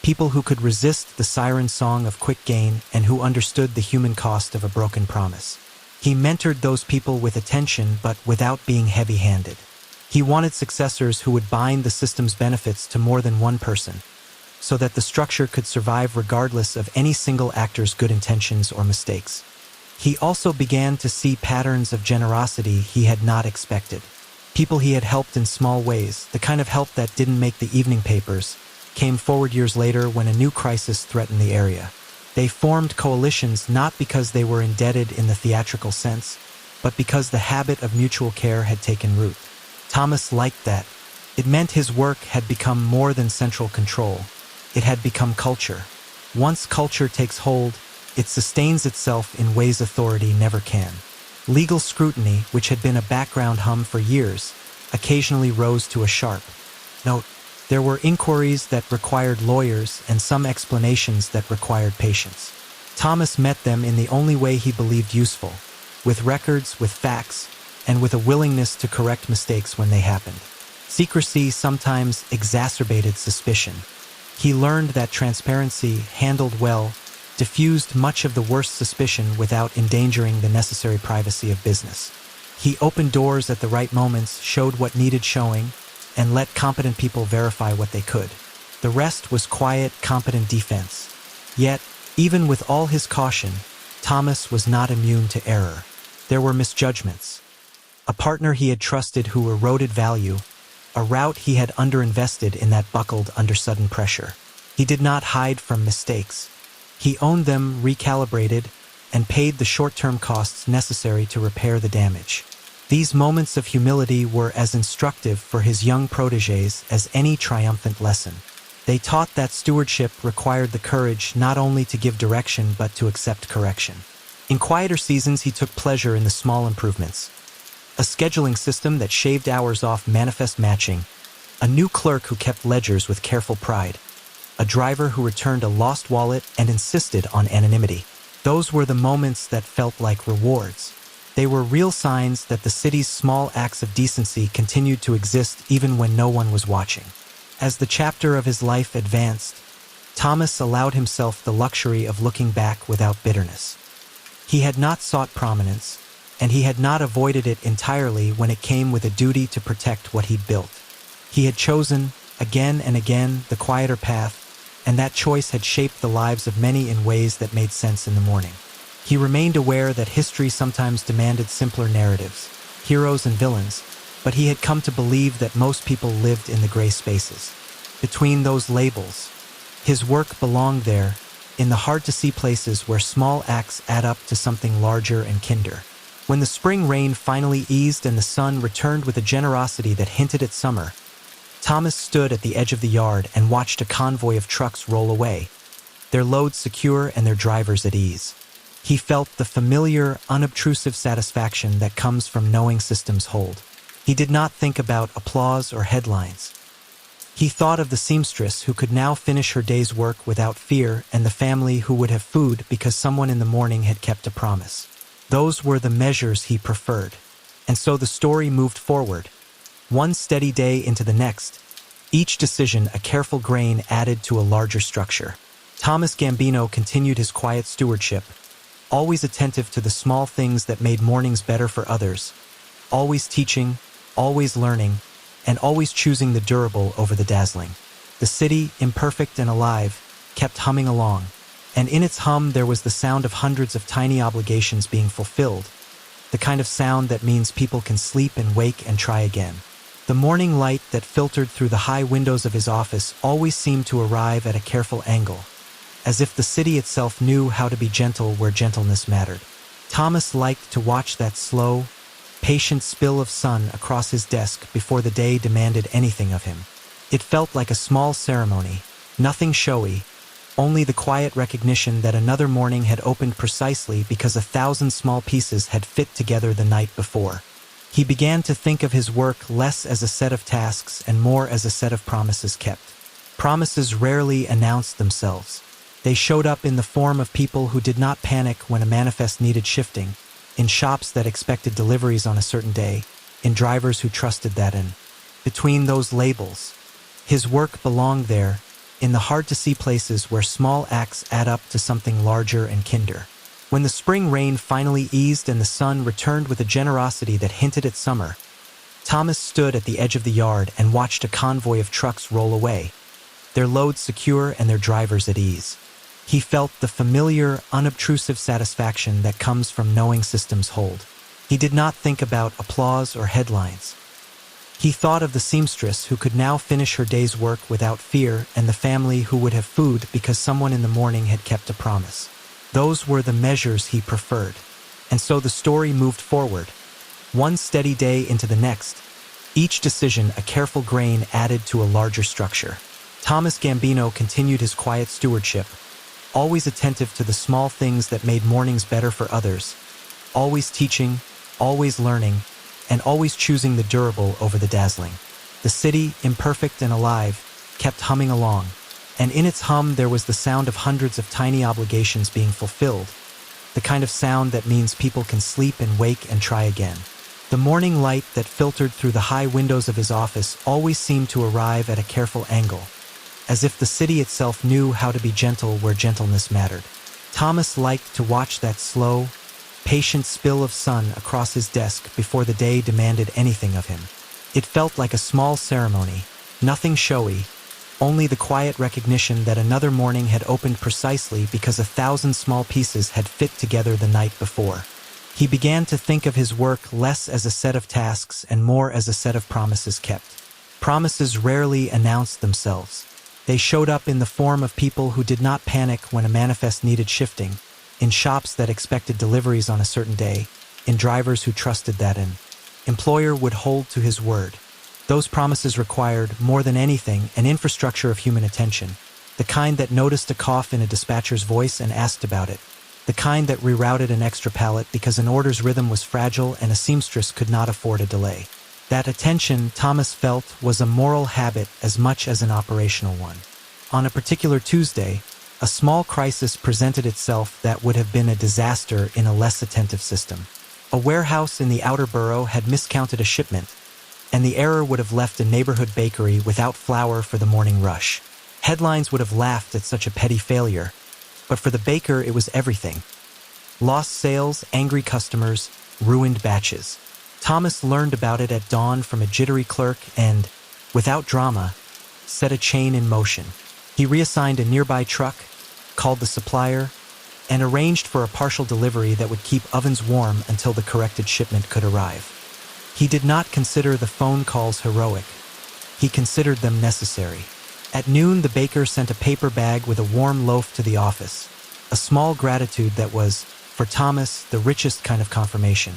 people who could resist the siren song of quick gain and who understood the human cost of a broken promise. He mentored those people with attention but without being heavy-handed. He wanted successors who would bind the system's benefits to more than one person, so that the structure could survive regardless of any single actor's good intentions or mistakes. He also began to see patterns of generosity he had not expected. People he had helped in small ways, the kind of help that didn't make the evening papers, came forward years later when a new crisis threatened the area. They formed coalitions not because they were indebted in the theatrical sense, but because the habit of mutual care had taken root. Thomas liked that. It meant his work had become more than central control. It had become culture. Once culture takes hold, it sustains itself in ways authority never can. Legal scrutiny, which had been a background hum for years, occasionally rose to a sharp note. There were inquiries that required lawyers and some explanations that required patience. Thomas met them in the only way he believed useful, with records, with facts, and with a willingness to correct mistakes when they happened. Secrecy sometimes exacerbated suspicion. He learned that transparency, handled well, diffused much of the worst suspicion without endangering the necessary privacy of business. He opened doors at the right moments, showed what needed showing, and let competent people verify what they could. The rest was quiet, competent defense. Yet, even with all his caution, Thomas was not immune to error. There were misjudgments. A partner he had trusted who eroded value, a route he had underinvested in that buckled under sudden pressure. He did not hide from mistakes. He owned them, recalibrated, and paid the short-term costs necessary to repair the damage. These moments of humility were as instructive for his young protégés as any triumphant lesson. They taught that stewardship required the courage not only to give direction but to accept correction. In quieter seasons, he took pleasure in the small improvements. A scheduling system that shaved hours off manifest matching, a new clerk who kept ledgers with careful pride, a driver who returned a lost wallet and insisted on anonymity. Those were the moments that felt like rewards. They were real signs that the city's small acts of decency continued to exist even when no one was watching. As the chapter of his life advanced, Thomas allowed himself the luxury of looking back without bitterness. He had not sought prominence, and he had not avoided it entirely when it came with a duty to protect what he'd built. He had chosen, again and again, the quieter path, and that choice had shaped the lives of many in ways that made sense in the morning. He remained aware that history sometimes demanded simpler narratives, heroes and villains, but he had come to believe that most people lived in the gray spaces. Between those labels, his work belonged there, in the hard-to-see places where small acts add up to something larger and kinder. When the spring rain finally eased and the sun returned with a generosity that hinted at summer, Thomas stood at the edge of the yard and watched a convoy of trucks roll away, their loads secure and their drivers at ease. He felt the familiar, unobtrusive satisfaction that comes from knowing systems hold. He did not think about applause or headlines. He thought of the seamstress who could now finish her day's work without fear and the family who would have food because someone in the morning had kept a promise. Those were the measures he preferred. And so the story moved forward, one steady day into the next, each decision a careful grain added to a larger structure. Thomas Gambino continued his quiet stewardship, always attentive to the small things that made mornings better for others, always teaching, always learning, and always choosing the durable over the dazzling. The city, imperfect and alive, kept humming along, and in its hum there was the sound of hundreds of tiny obligations being fulfilled, the kind of sound that means people can sleep and wake and try again. The morning light that filtered through the high windows of his office always seemed to arrive at a careful angle, as if the city itself knew how to be gentle where gentleness mattered. Thomas liked to watch that slow, patient spill of sun across his desk before the day demanded anything of him. It felt like a small ceremony, nothing showy, only the quiet recognition that another morning had opened precisely because 1,000 small pieces had fit together the night before. He began to think of his work less as a set of tasks and more as a set of promises kept. Promises rarely announced themselves. They showed up in the form of people who did not panic when a manifest needed shifting, in shops that expected deliveries on a certain day, in drivers who trusted that in. Between those labels, his work belonged there, in the hard-to-see places where small acts add up to something larger and kinder. When the spring rain finally eased and the sun returned with a generosity that hinted at summer, Thomas stood at the edge of the yard and watched a convoy of trucks roll away, their loads secure and their drivers at ease. He felt the familiar, unobtrusive satisfaction that comes from knowing systems hold. He did not think about applause or headlines. He thought of the seamstress who could now finish her day's work without fear and the family who would have food because someone in the morning had kept a promise. Those were the measures he preferred. And so the story moved forward, one steady day into the next, each decision a careful grain added to a larger structure. Thomas Gambino continued his quiet stewardship, always attentive to the small things that made mornings better for others, always teaching, always learning, and always choosing the durable over the dazzling. The city, imperfect and alive, kept humming along, and in its hum there was the sound of hundreds of tiny obligations being fulfilled, the kind of sound that means people can sleep and wake and try again. The morning light that filtered through the high windows of his office always seemed to arrive at a careful angle, as if the city itself knew how to be gentle where gentleness mattered. Thomas liked to watch that slow, patient spill of sun across his desk before the day demanded anything of him. It felt like a small ceremony, nothing showy, only the quiet recognition that another morning had opened precisely because 1,000 small pieces had fit together the night before. He began to think of his work less as a set of tasks and more as a set of promises kept. Promises rarely announced themselves. They showed up in the form of people who did not panic when a manifest needed shifting, in shops that expected deliveries on a certain day, in drivers who trusted that an employer would hold to his word. Those promises required, more than anything, an infrastructure of human attention, the kind that noticed a cough in a dispatcher's voice and asked about it, the kind that rerouted an extra pallet because an order's rhythm was fragile and a seamstress could not afford a delay. That attention, Thomas felt, was a moral habit as much as an operational one. On a particular Tuesday, a small crisis presented itself that would have been a disaster in a less attentive system. A warehouse in the outer borough had miscounted a shipment, and the error would have left a neighborhood bakery without flour for the morning rush. Headlines would have laughed at such a petty failure, but for the baker it was everything. Lost sales, angry customers, ruined batches. Thomas learned about it at dawn from a jittery clerk and, without drama, set a chain in motion. He reassigned a nearby truck, called the supplier, and arranged for a partial delivery that would keep ovens warm until the corrected shipment could arrive. He did not consider the phone calls heroic. He considered them necessary. At noon, the baker sent a paper bag with a warm loaf to the office, a small gratitude that was, for Thomas, the richest kind of confirmation.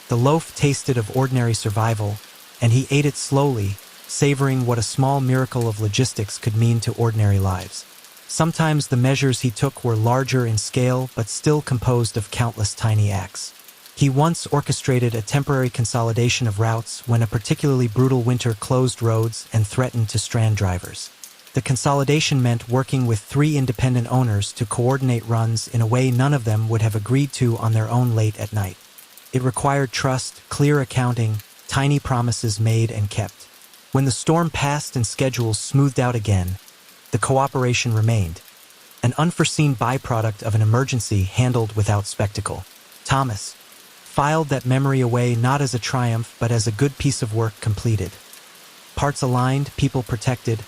The loaf tasted of ordinary survival, and he ate it slowly, savoring what a small miracle of logistics could mean to ordinary lives. Sometimes the measures he took were larger in scale, but still composed of countless tiny acts. He once orchestrated a temporary consolidation of routes when a particularly brutal winter closed roads and threatened to strand drivers. The consolidation meant working with 3 independent owners to coordinate runs in a way none of them would have agreed to on their own late at night. It required trust, clear accounting, tiny promises made and kept. When the storm passed and schedules smoothed out again, the cooperation remained, an unforeseen byproduct of an emergency handled without spectacle. Thomas, filed that memory away not as a triumph but as a good piece of work completed. Parts aligned, people protected,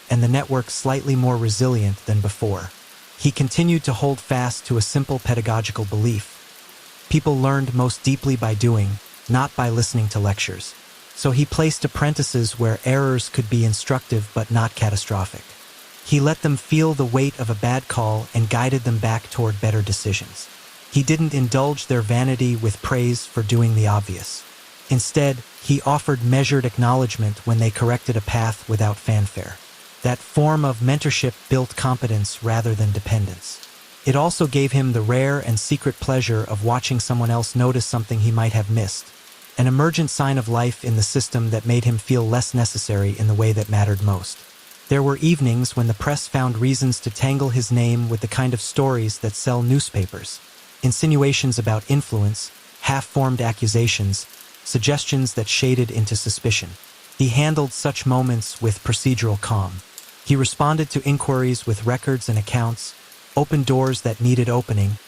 and the network slightly more resilient than before. He continued to hold fast to a simple pedagogical belief. People learned most deeply by doing, not by listening to lectures. So he placed apprentices where errors could be instructive but not catastrophic. He let them feel the weight of a bad call and guided them back toward better decisions. He didn't indulge their vanity with praise for doing the obvious. Instead, he offered measured acknowledgement when they corrected a path without fanfare. That form of mentorship built competence rather than dependence. It also gave him the rare and secret pleasure of watching someone else notice something he might have missed, an emergent sign of life in the system that made him feel less necessary in the way that mattered most. There were evenings when the press found reasons to tangle his name with the kind of stories that sell newspapers. Insinuations about influence, half-formed accusations, suggestions that shaded into suspicion. He handled such moments with procedural calm. He responded to inquiries with records and accounts, opened doors that needed opening,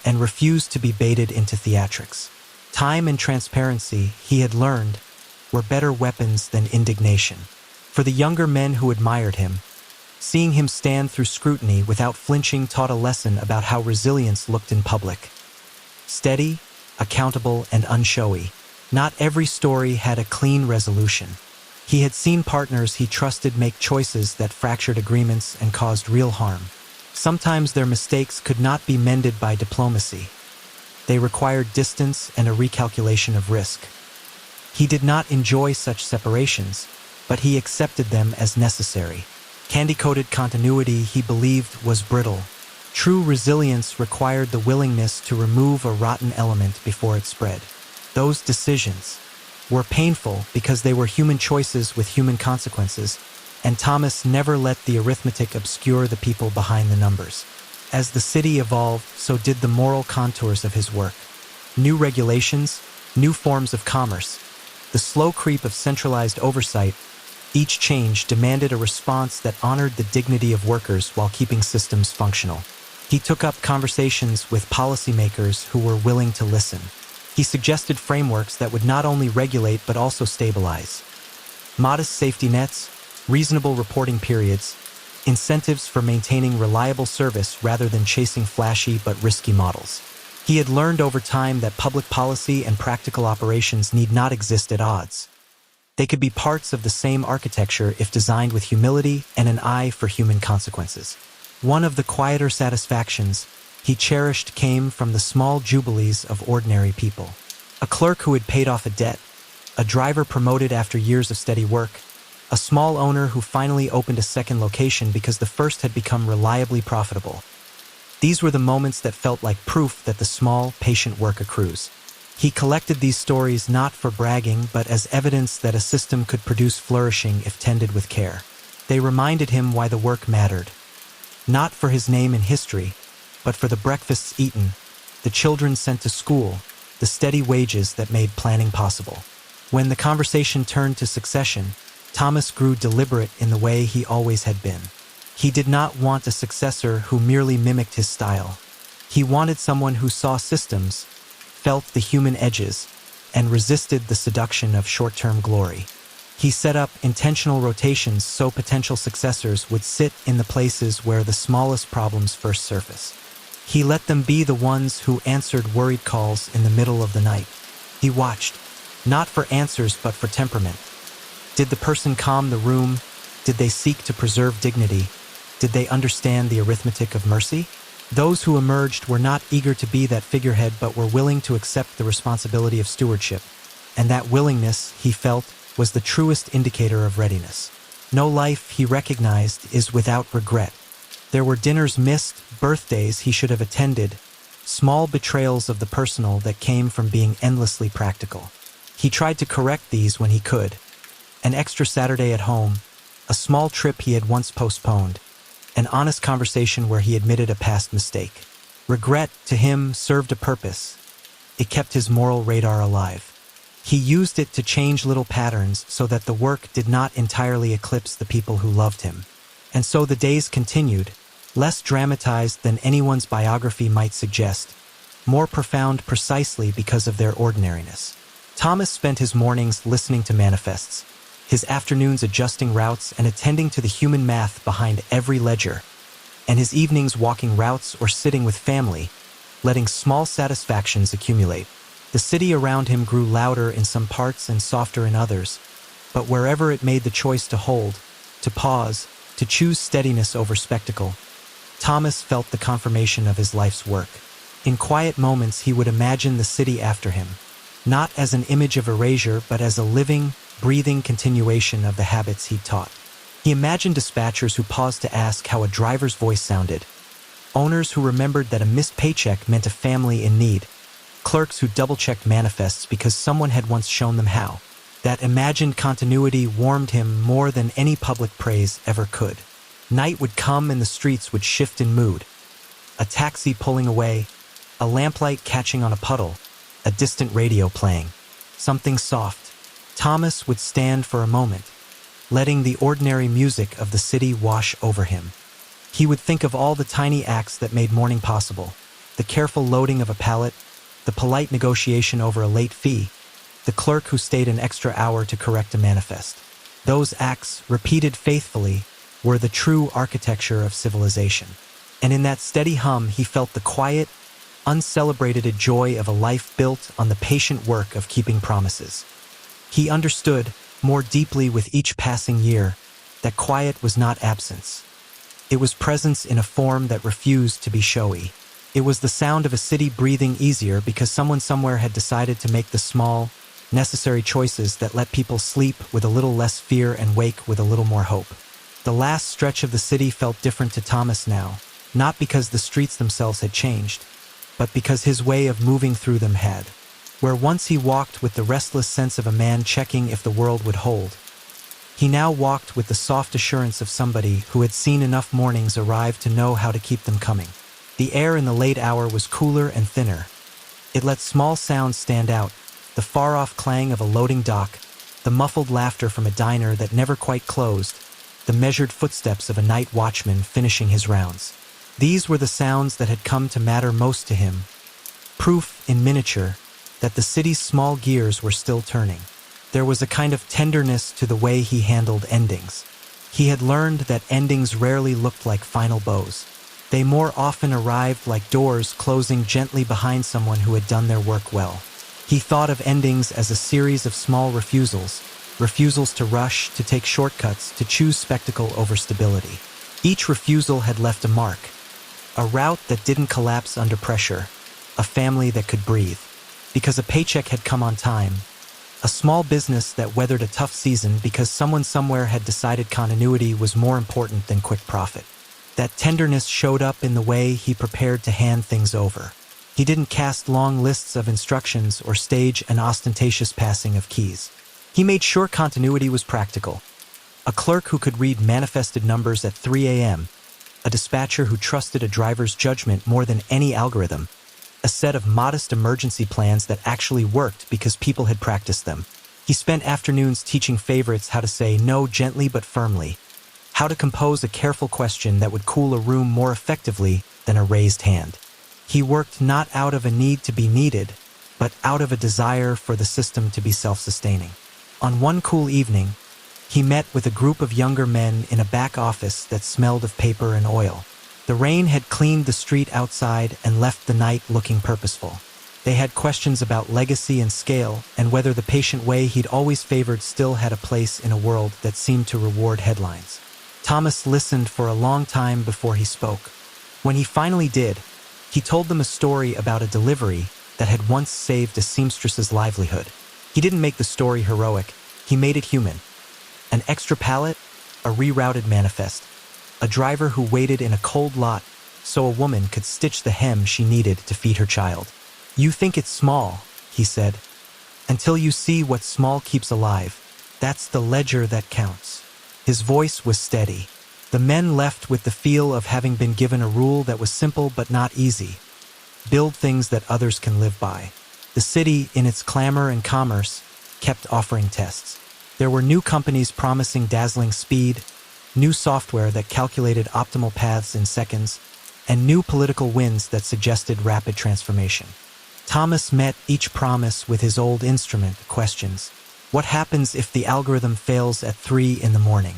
and refused to be baited into theatrics. Time and transparency, he had learned, were better weapons than indignation. For the younger men who admired him, seeing him stand through scrutiny without flinching taught a lesson about how resilience looked in public. Steady, accountable, and unshowy. Not every story had a clean resolution. He had seen partners he trusted make choices that fractured agreements and caused real harm. Sometimes their mistakes could not be mended by diplomacy. They required distance and a recalculation of risk. He did not enjoy such separations, but he accepted them as necessary. Candy-coated continuity he believed was brittle. True resilience required the willingness to remove a rotten element before it spread. Those decisions were painful because they were human choices with human consequences, and Thomas never let the arithmetic obscure the people behind the numbers. As the city evolved, so did the moral contours of his work. New regulations, new forms of commerce, the slow creep of centralized oversight. Each change demanded a response that honored the dignity of workers while keeping systems functional. He took up conversations with policymakers who were willing to listen. He suggested frameworks that would not only regulate but also stabilize. Modest safety nets, reasonable reporting periods, incentives for maintaining reliable service rather than chasing flashy but risky models. He had learned over time that public policy and practical operations need not exist at odds. They could be parts of the same architecture if designed with humility and an eye for human consequences. One of the quieter satisfactions he cherished came from the small jubilees of ordinary people. A clerk who had paid off a debt, a driver promoted after years of steady work, a small owner who finally opened a second location because the first had become reliably profitable. These were the moments that felt like proof that the small, patient work accrues. He collected these stories not for bragging, but as evidence that a system could produce flourishing if tended with care. They reminded him why the work mattered. Not for his name in history, but for the breakfasts eaten, the children sent to school, the steady wages that made planning possible. When the conversation turned to succession, Thomas grew deliberate in the way he always had been. He did not want a successor who merely mimicked his style. He wanted someone who saw systems, felt the human edges, and resisted the seduction of short-term glory. He set up intentional rotations so potential successors would sit in the places where the smallest problems first surface. He let them be the ones who answered worried calls in the middle of the night. He watched, not for answers but for temperament. Did the person calm the room? Did they seek to preserve dignity? Did they understand the arithmetic of mercy? Those who emerged were not eager to be that figurehead but were willing to accept the responsibility of stewardship. And that willingness, he felt, was the truest indicator of readiness. No life, he recognized, is without regret. There were dinners missed, birthdays he should have attended, small betrayals of the personal that came from being endlessly practical. He tried to correct these when he could. An extra Saturday at home, a small trip he had once postponed, an honest conversation where he admitted a past mistake. Regret, to him, served a purpose. It kept his moral radar alive. He used it to change little patterns so that the work did not entirely eclipse the people who loved him. And so the days continued, less dramatized than anyone's biography might suggest, more profound precisely because of their ordinariness. Thomas spent his mornings listening to manifests, his afternoons adjusting routes and attending to the human math behind every ledger, and his evenings walking routes or sitting with family, letting small satisfactions accumulate. The city around him grew louder in some parts and softer in others, but wherever it made the choice to hold, to pause, to choose steadiness over spectacle, Thomas felt the confirmation of his life's work. In quiet moments, he would imagine the city after him, not as an image of erasure, but as a living, breathing continuation of the habits he'd taught. He imagined dispatchers who paused to ask how a driver's voice sounded, owners who remembered that a missed paycheck meant a family in need, clerks who double-checked manifests because someone had once shown them how. That imagined continuity warmed him more than any public praise ever could. Night would come and the streets would shift in mood. A taxi pulling away, a lamplight catching on a puddle, a distant radio playing. Something soft. Thomas would stand for a moment, letting the ordinary music of the city wash over him. He would think of all the tiny acts that made morning possible, the careful loading of a pallet, the polite negotiation over a late fee, the clerk who stayed an extra hour to correct a manifest. Those acts, repeated faithfully, were the true architecture of civilization. And in that steady hum, he felt the quiet, uncelebrated joy of a life built on the patient work of keeping promises. He understood, more deeply with each passing year, that quiet was not absence. It was presence in a form that refused to be showy. It was the sound of a city breathing easier because someone somewhere had decided to make the small, necessary choices that let people sleep with a little less fear and wake with a little more hope. The last stretch of the city felt different to Thomas now, not because the streets themselves had changed, but because his way of moving through them had. Where once he walked with the restless sense of a man checking if the world would hold, he now walked with the soft assurance of somebody who had seen enough mornings arrive to know how to keep them coming. The air in the late hour was cooler and thinner. It let small sounds stand out, the far-off clang of a loading dock, the muffled laughter from a diner that never quite closed, the measured footsteps of a night watchman finishing his rounds. These were the sounds that had come to matter most to him, proof in miniature that the city's small gears were still turning. There was a kind of tenderness to the way he handled endings. He had learned that endings rarely looked like final bows. They more often arrived like doors closing gently behind someone who had done their work well. He thought of endings as a series of small refusals to rush, to take shortcuts, to choose spectacle over stability. Each refusal had left a mark, a route that didn't collapse under pressure, a family that could breathe, because a paycheck had come on time, a small business that weathered a tough season because someone somewhere had decided continuity was more important than quick profit. That tenderness showed up in the way he prepared to hand things over. He didn't cast long lists of instructions or stage an ostentatious passing of keys. He made sure continuity was practical. A clerk who could read manifested numbers at 3 a.m., a dispatcher who trusted a driver's judgment more than any algorithm, a set of modest emergency plans that actually worked because people had practiced them. He spent afternoons teaching favorites how to say no gently but firmly, how to compose a careful question that would cool a room more effectively than a raised hand. He worked not out of a need to be needed, but out of a desire for the system to be self-sustaining. On one cool evening, he met with a group of younger men in a back office that smelled of paper and oil. The rain had cleaned the street outside and left the night looking purposeful. They had questions about legacy and scale, and whether the patient way he'd always favored still had a place in a world that seemed to reward headlines. Thomas listened for a long time before he spoke. When he finally did, he told them a story about a delivery that had once saved a seamstress's livelihood. He didn't make the story heroic, he made it human. An extra pallet, a rerouted manifest, a driver who waited in a cold lot so a woman could stitch the hem she needed to feed her child. "You think it's small," he said, "until you see what small keeps alive. That's the ledger that counts." His voice was steady. The men left with the feel of having been given a rule that was simple but not easy. Build things that others can live by. The city, in its clamor and commerce, kept offering tests. There were new companies promising dazzling speed, new software that calculated optimal paths in seconds, and new political winds that suggested rapid transformation. Thomas met each promise with his old instrument questions. What happens if the algorithm fails at 3 in the morning?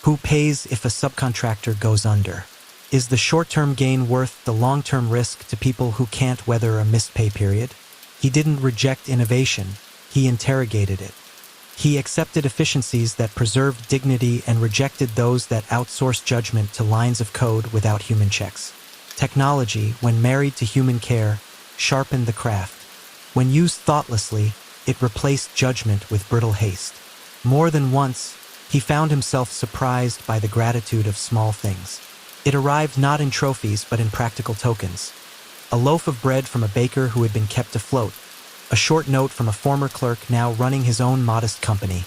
Who pays if a subcontractor goes under? Is the short-term gain worth the long-term risk to people who can't weather a missed pay period? He didn't reject innovation, he interrogated it. He accepted efficiencies that preserved dignity and rejected those that outsourced judgment to lines of code without human checks. Technology, when married to human care, sharpened the craft. When used thoughtlessly, it replaced judgment with brittle haste. More than once, he found himself surprised by the gratitude of small things. It arrived not in trophies but in practical tokens. A loaf of bread from a baker who had been kept afloat, a short note from a former clerk now running his own modest company,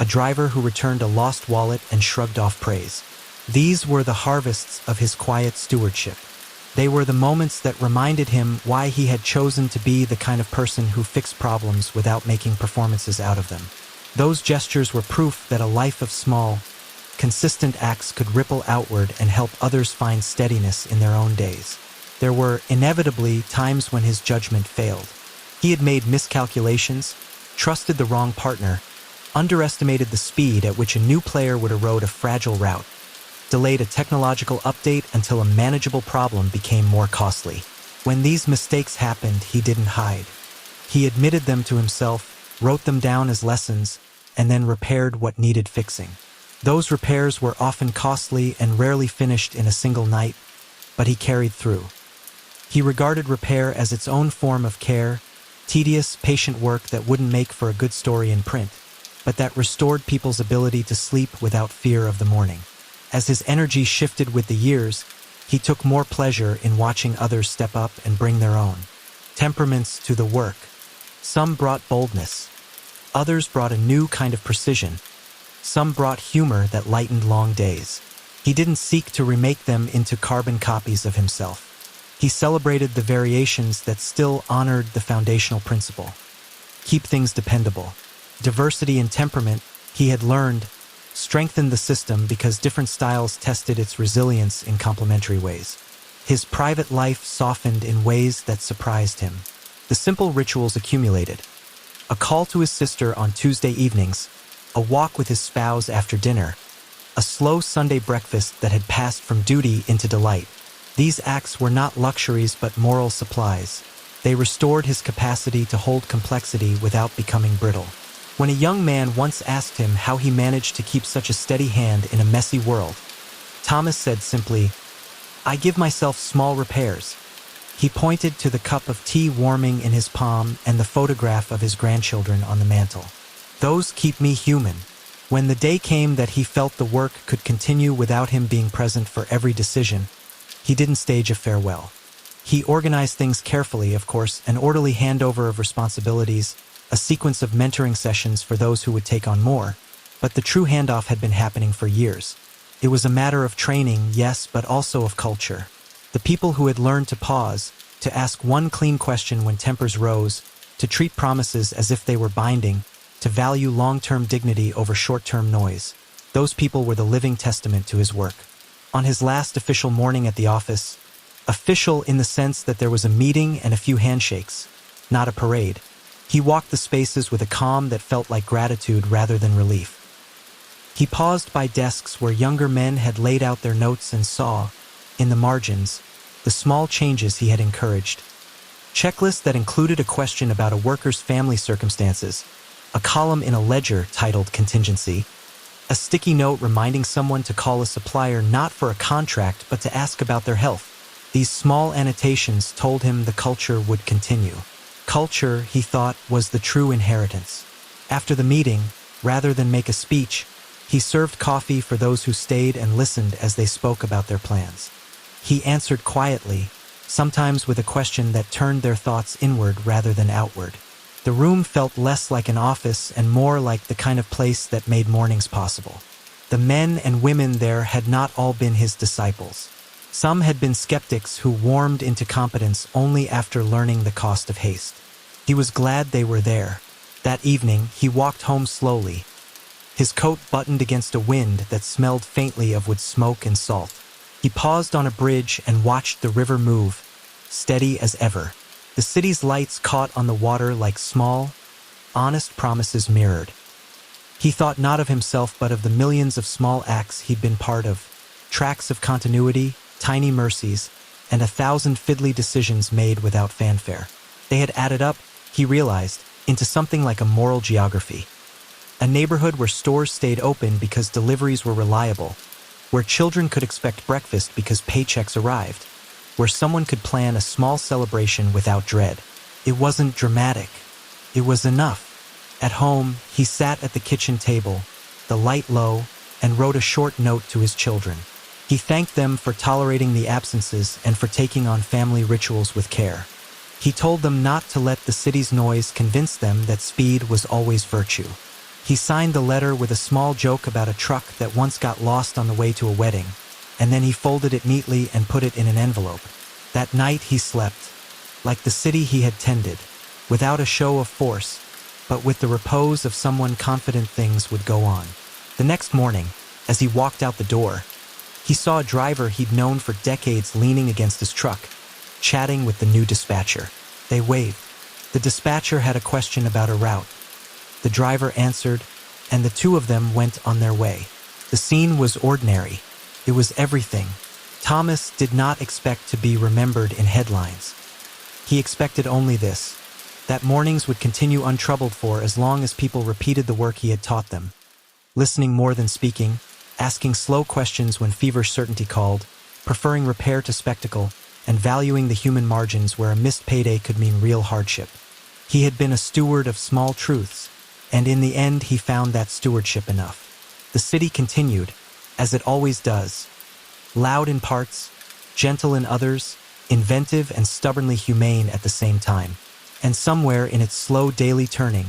a driver who returned a lost wallet and shrugged off praise. These were the harvests of his quiet stewardship. They were the moments that reminded him why he had chosen to be the kind of person who fixed problems without making performances out of them. Those gestures were proof that a life of small, consistent acts could ripple outward and help others find steadiness in their own days. There were, inevitably, times when his judgment failed. He had made miscalculations, trusted the wrong partner, underestimated the speed at which a new player would erode a fragile route, delayed a technological update until a manageable problem became more costly. When these mistakes happened, he didn't hide. He admitted them to himself, wrote them down as lessons, and then repaired what needed fixing. Those repairs were often costly and rarely finished in a single night, but he carried through. He regarded repair as its own form of care, tedious, patient work that wouldn't make for a good story in print, but that restored people's ability to sleep without fear of the morning. As his energy shifted with the years, he took more pleasure in watching others step up and bring their own temperaments to the work. Some brought boldness. Others brought a new kind of precision. Some brought humor that lightened long days. He didn't seek to remake them into carbon copies of himself. He celebrated the variations that still honored the foundational principle. Keep things dependable. Diversity in temperament, he had learned, strengthened the system because different styles tested its resilience in complementary ways. His private life softened in ways that surprised him. The simple rituals accumulated. A call to his sister on Tuesday evenings, a walk with his spouse after dinner, a slow Sunday breakfast that had passed from duty into delight. These acts were not luxuries but moral supplies. They restored his capacity to hold complexity without becoming brittle. When a young man once asked him how he managed to keep such a steady hand in a messy world, Thomas said simply, "I give myself small repairs." He pointed to the cup of tea warming in his palm and the photograph of his grandchildren on the mantel. "Those keep me human." When the day came that he felt the work could continue without him being present for every decision, he didn't stage a farewell. He organized things carefully, of course, an orderly handover of responsibilities, a sequence of mentoring sessions for those who would take on more, but the true handoff had been happening for years. It was a matter of training, yes, but also of culture. The people who had learned to pause, to ask one clean question when tempers rose, to treat promises as if they were binding, to value long-term dignity over short-term noise. Those people were the living testament to his work. On his last official morning at the office, official in the sense that there was a meeting and a few handshakes, not a parade, he walked the spaces with a calm that felt like gratitude rather than relief. He paused by desks where younger men had laid out their notes and saw, in the margins, the small changes he had encouraged. Checklists that included a question about a worker's family circumstances, a column in a ledger titled Contingency, a sticky note reminding someone to call a supplier not for a contract but to ask about their health. These small annotations told him the culture would continue. Culture, he thought, was the true inheritance. After the meeting, rather than make a speech, he served coffee for those who stayed and listened as they spoke about their plans. He answered quietly, sometimes with a question that turned their thoughts inward rather than outward. The room felt less like an office and more like the kind of place that made mornings possible. The men and women there had not all been his disciples. Some had been skeptics who warmed into competence only after learning the cost of haste. He was glad they were there. That evening, he walked home slowly, his coat buttoned against a wind that smelled faintly of wood smoke and salt. He paused on a bridge and watched the river move, steady as ever. The city's lights caught on the water like small, honest promises mirrored. He thought not of himself but of the millions of small acts he'd been part of, tracks of continuity, tiny mercies, and 1,000 fiddly decisions made without fanfare. They had added up, he realized, into something like a moral geography. A neighborhood where stores stayed open because deliveries were reliable, where children could expect breakfast because paychecks arrived, where someone could plan a small celebration without dread. It wasn't dramatic. It was enough. At home, he sat at the kitchen table, the light low, and wrote a short note to his children. He thanked them for tolerating the absences and for taking on family rituals with care. He told them not to let the city's noise convince them that speed was always virtue. He signed the letter with a small joke about a truck that once got lost on the way to a wedding, and then he folded it neatly and put it in an envelope. That night he slept, like the city he had tended, without a show of force, but with the repose of someone confident things would go on. The next morning, as he walked out the door, he saw a driver he'd known for decades leaning against his truck, chatting with the new dispatcher. They waved. The dispatcher had a question about a route. The driver answered, and the two of them went on their way. The scene was ordinary. It was everything. Thomas did not expect to be remembered in headlines. He expected only this, that mornings would continue untroubled for as long as people repeated the work he had taught them, listening more than speaking, asking slow questions when feverish certainty called, preferring repair to spectacle, and valuing the human margins where a missed payday could mean real hardship. He had been a steward of small truths, and in the end he found that stewardship enough. The city continued, as it always does, loud in parts, gentle in others, inventive and stubbornly humane at the same time. And somewhere in its slow daily turning,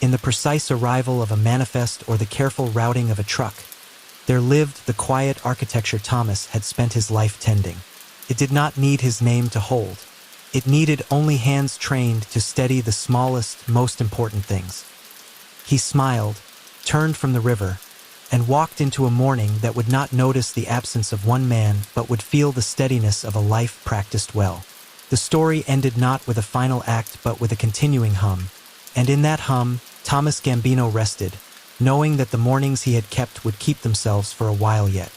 in the precise arrival of a manifest or the careful routing of a truck, there lived the quiet architecture Thomas had spent his life tending. It did not need his name to hold. It needed only hands trained to steady the smallest, most important things. He smiled, turned from the river, and walked into a morning that would not notice the absence of one man but would feel the steadiness of a life practiced well. The story ended not with a final act but with a continuing hum, and in that hum, Thomas Gambino rested, knowing that the mornings he had kept would keep themselves for a while yet.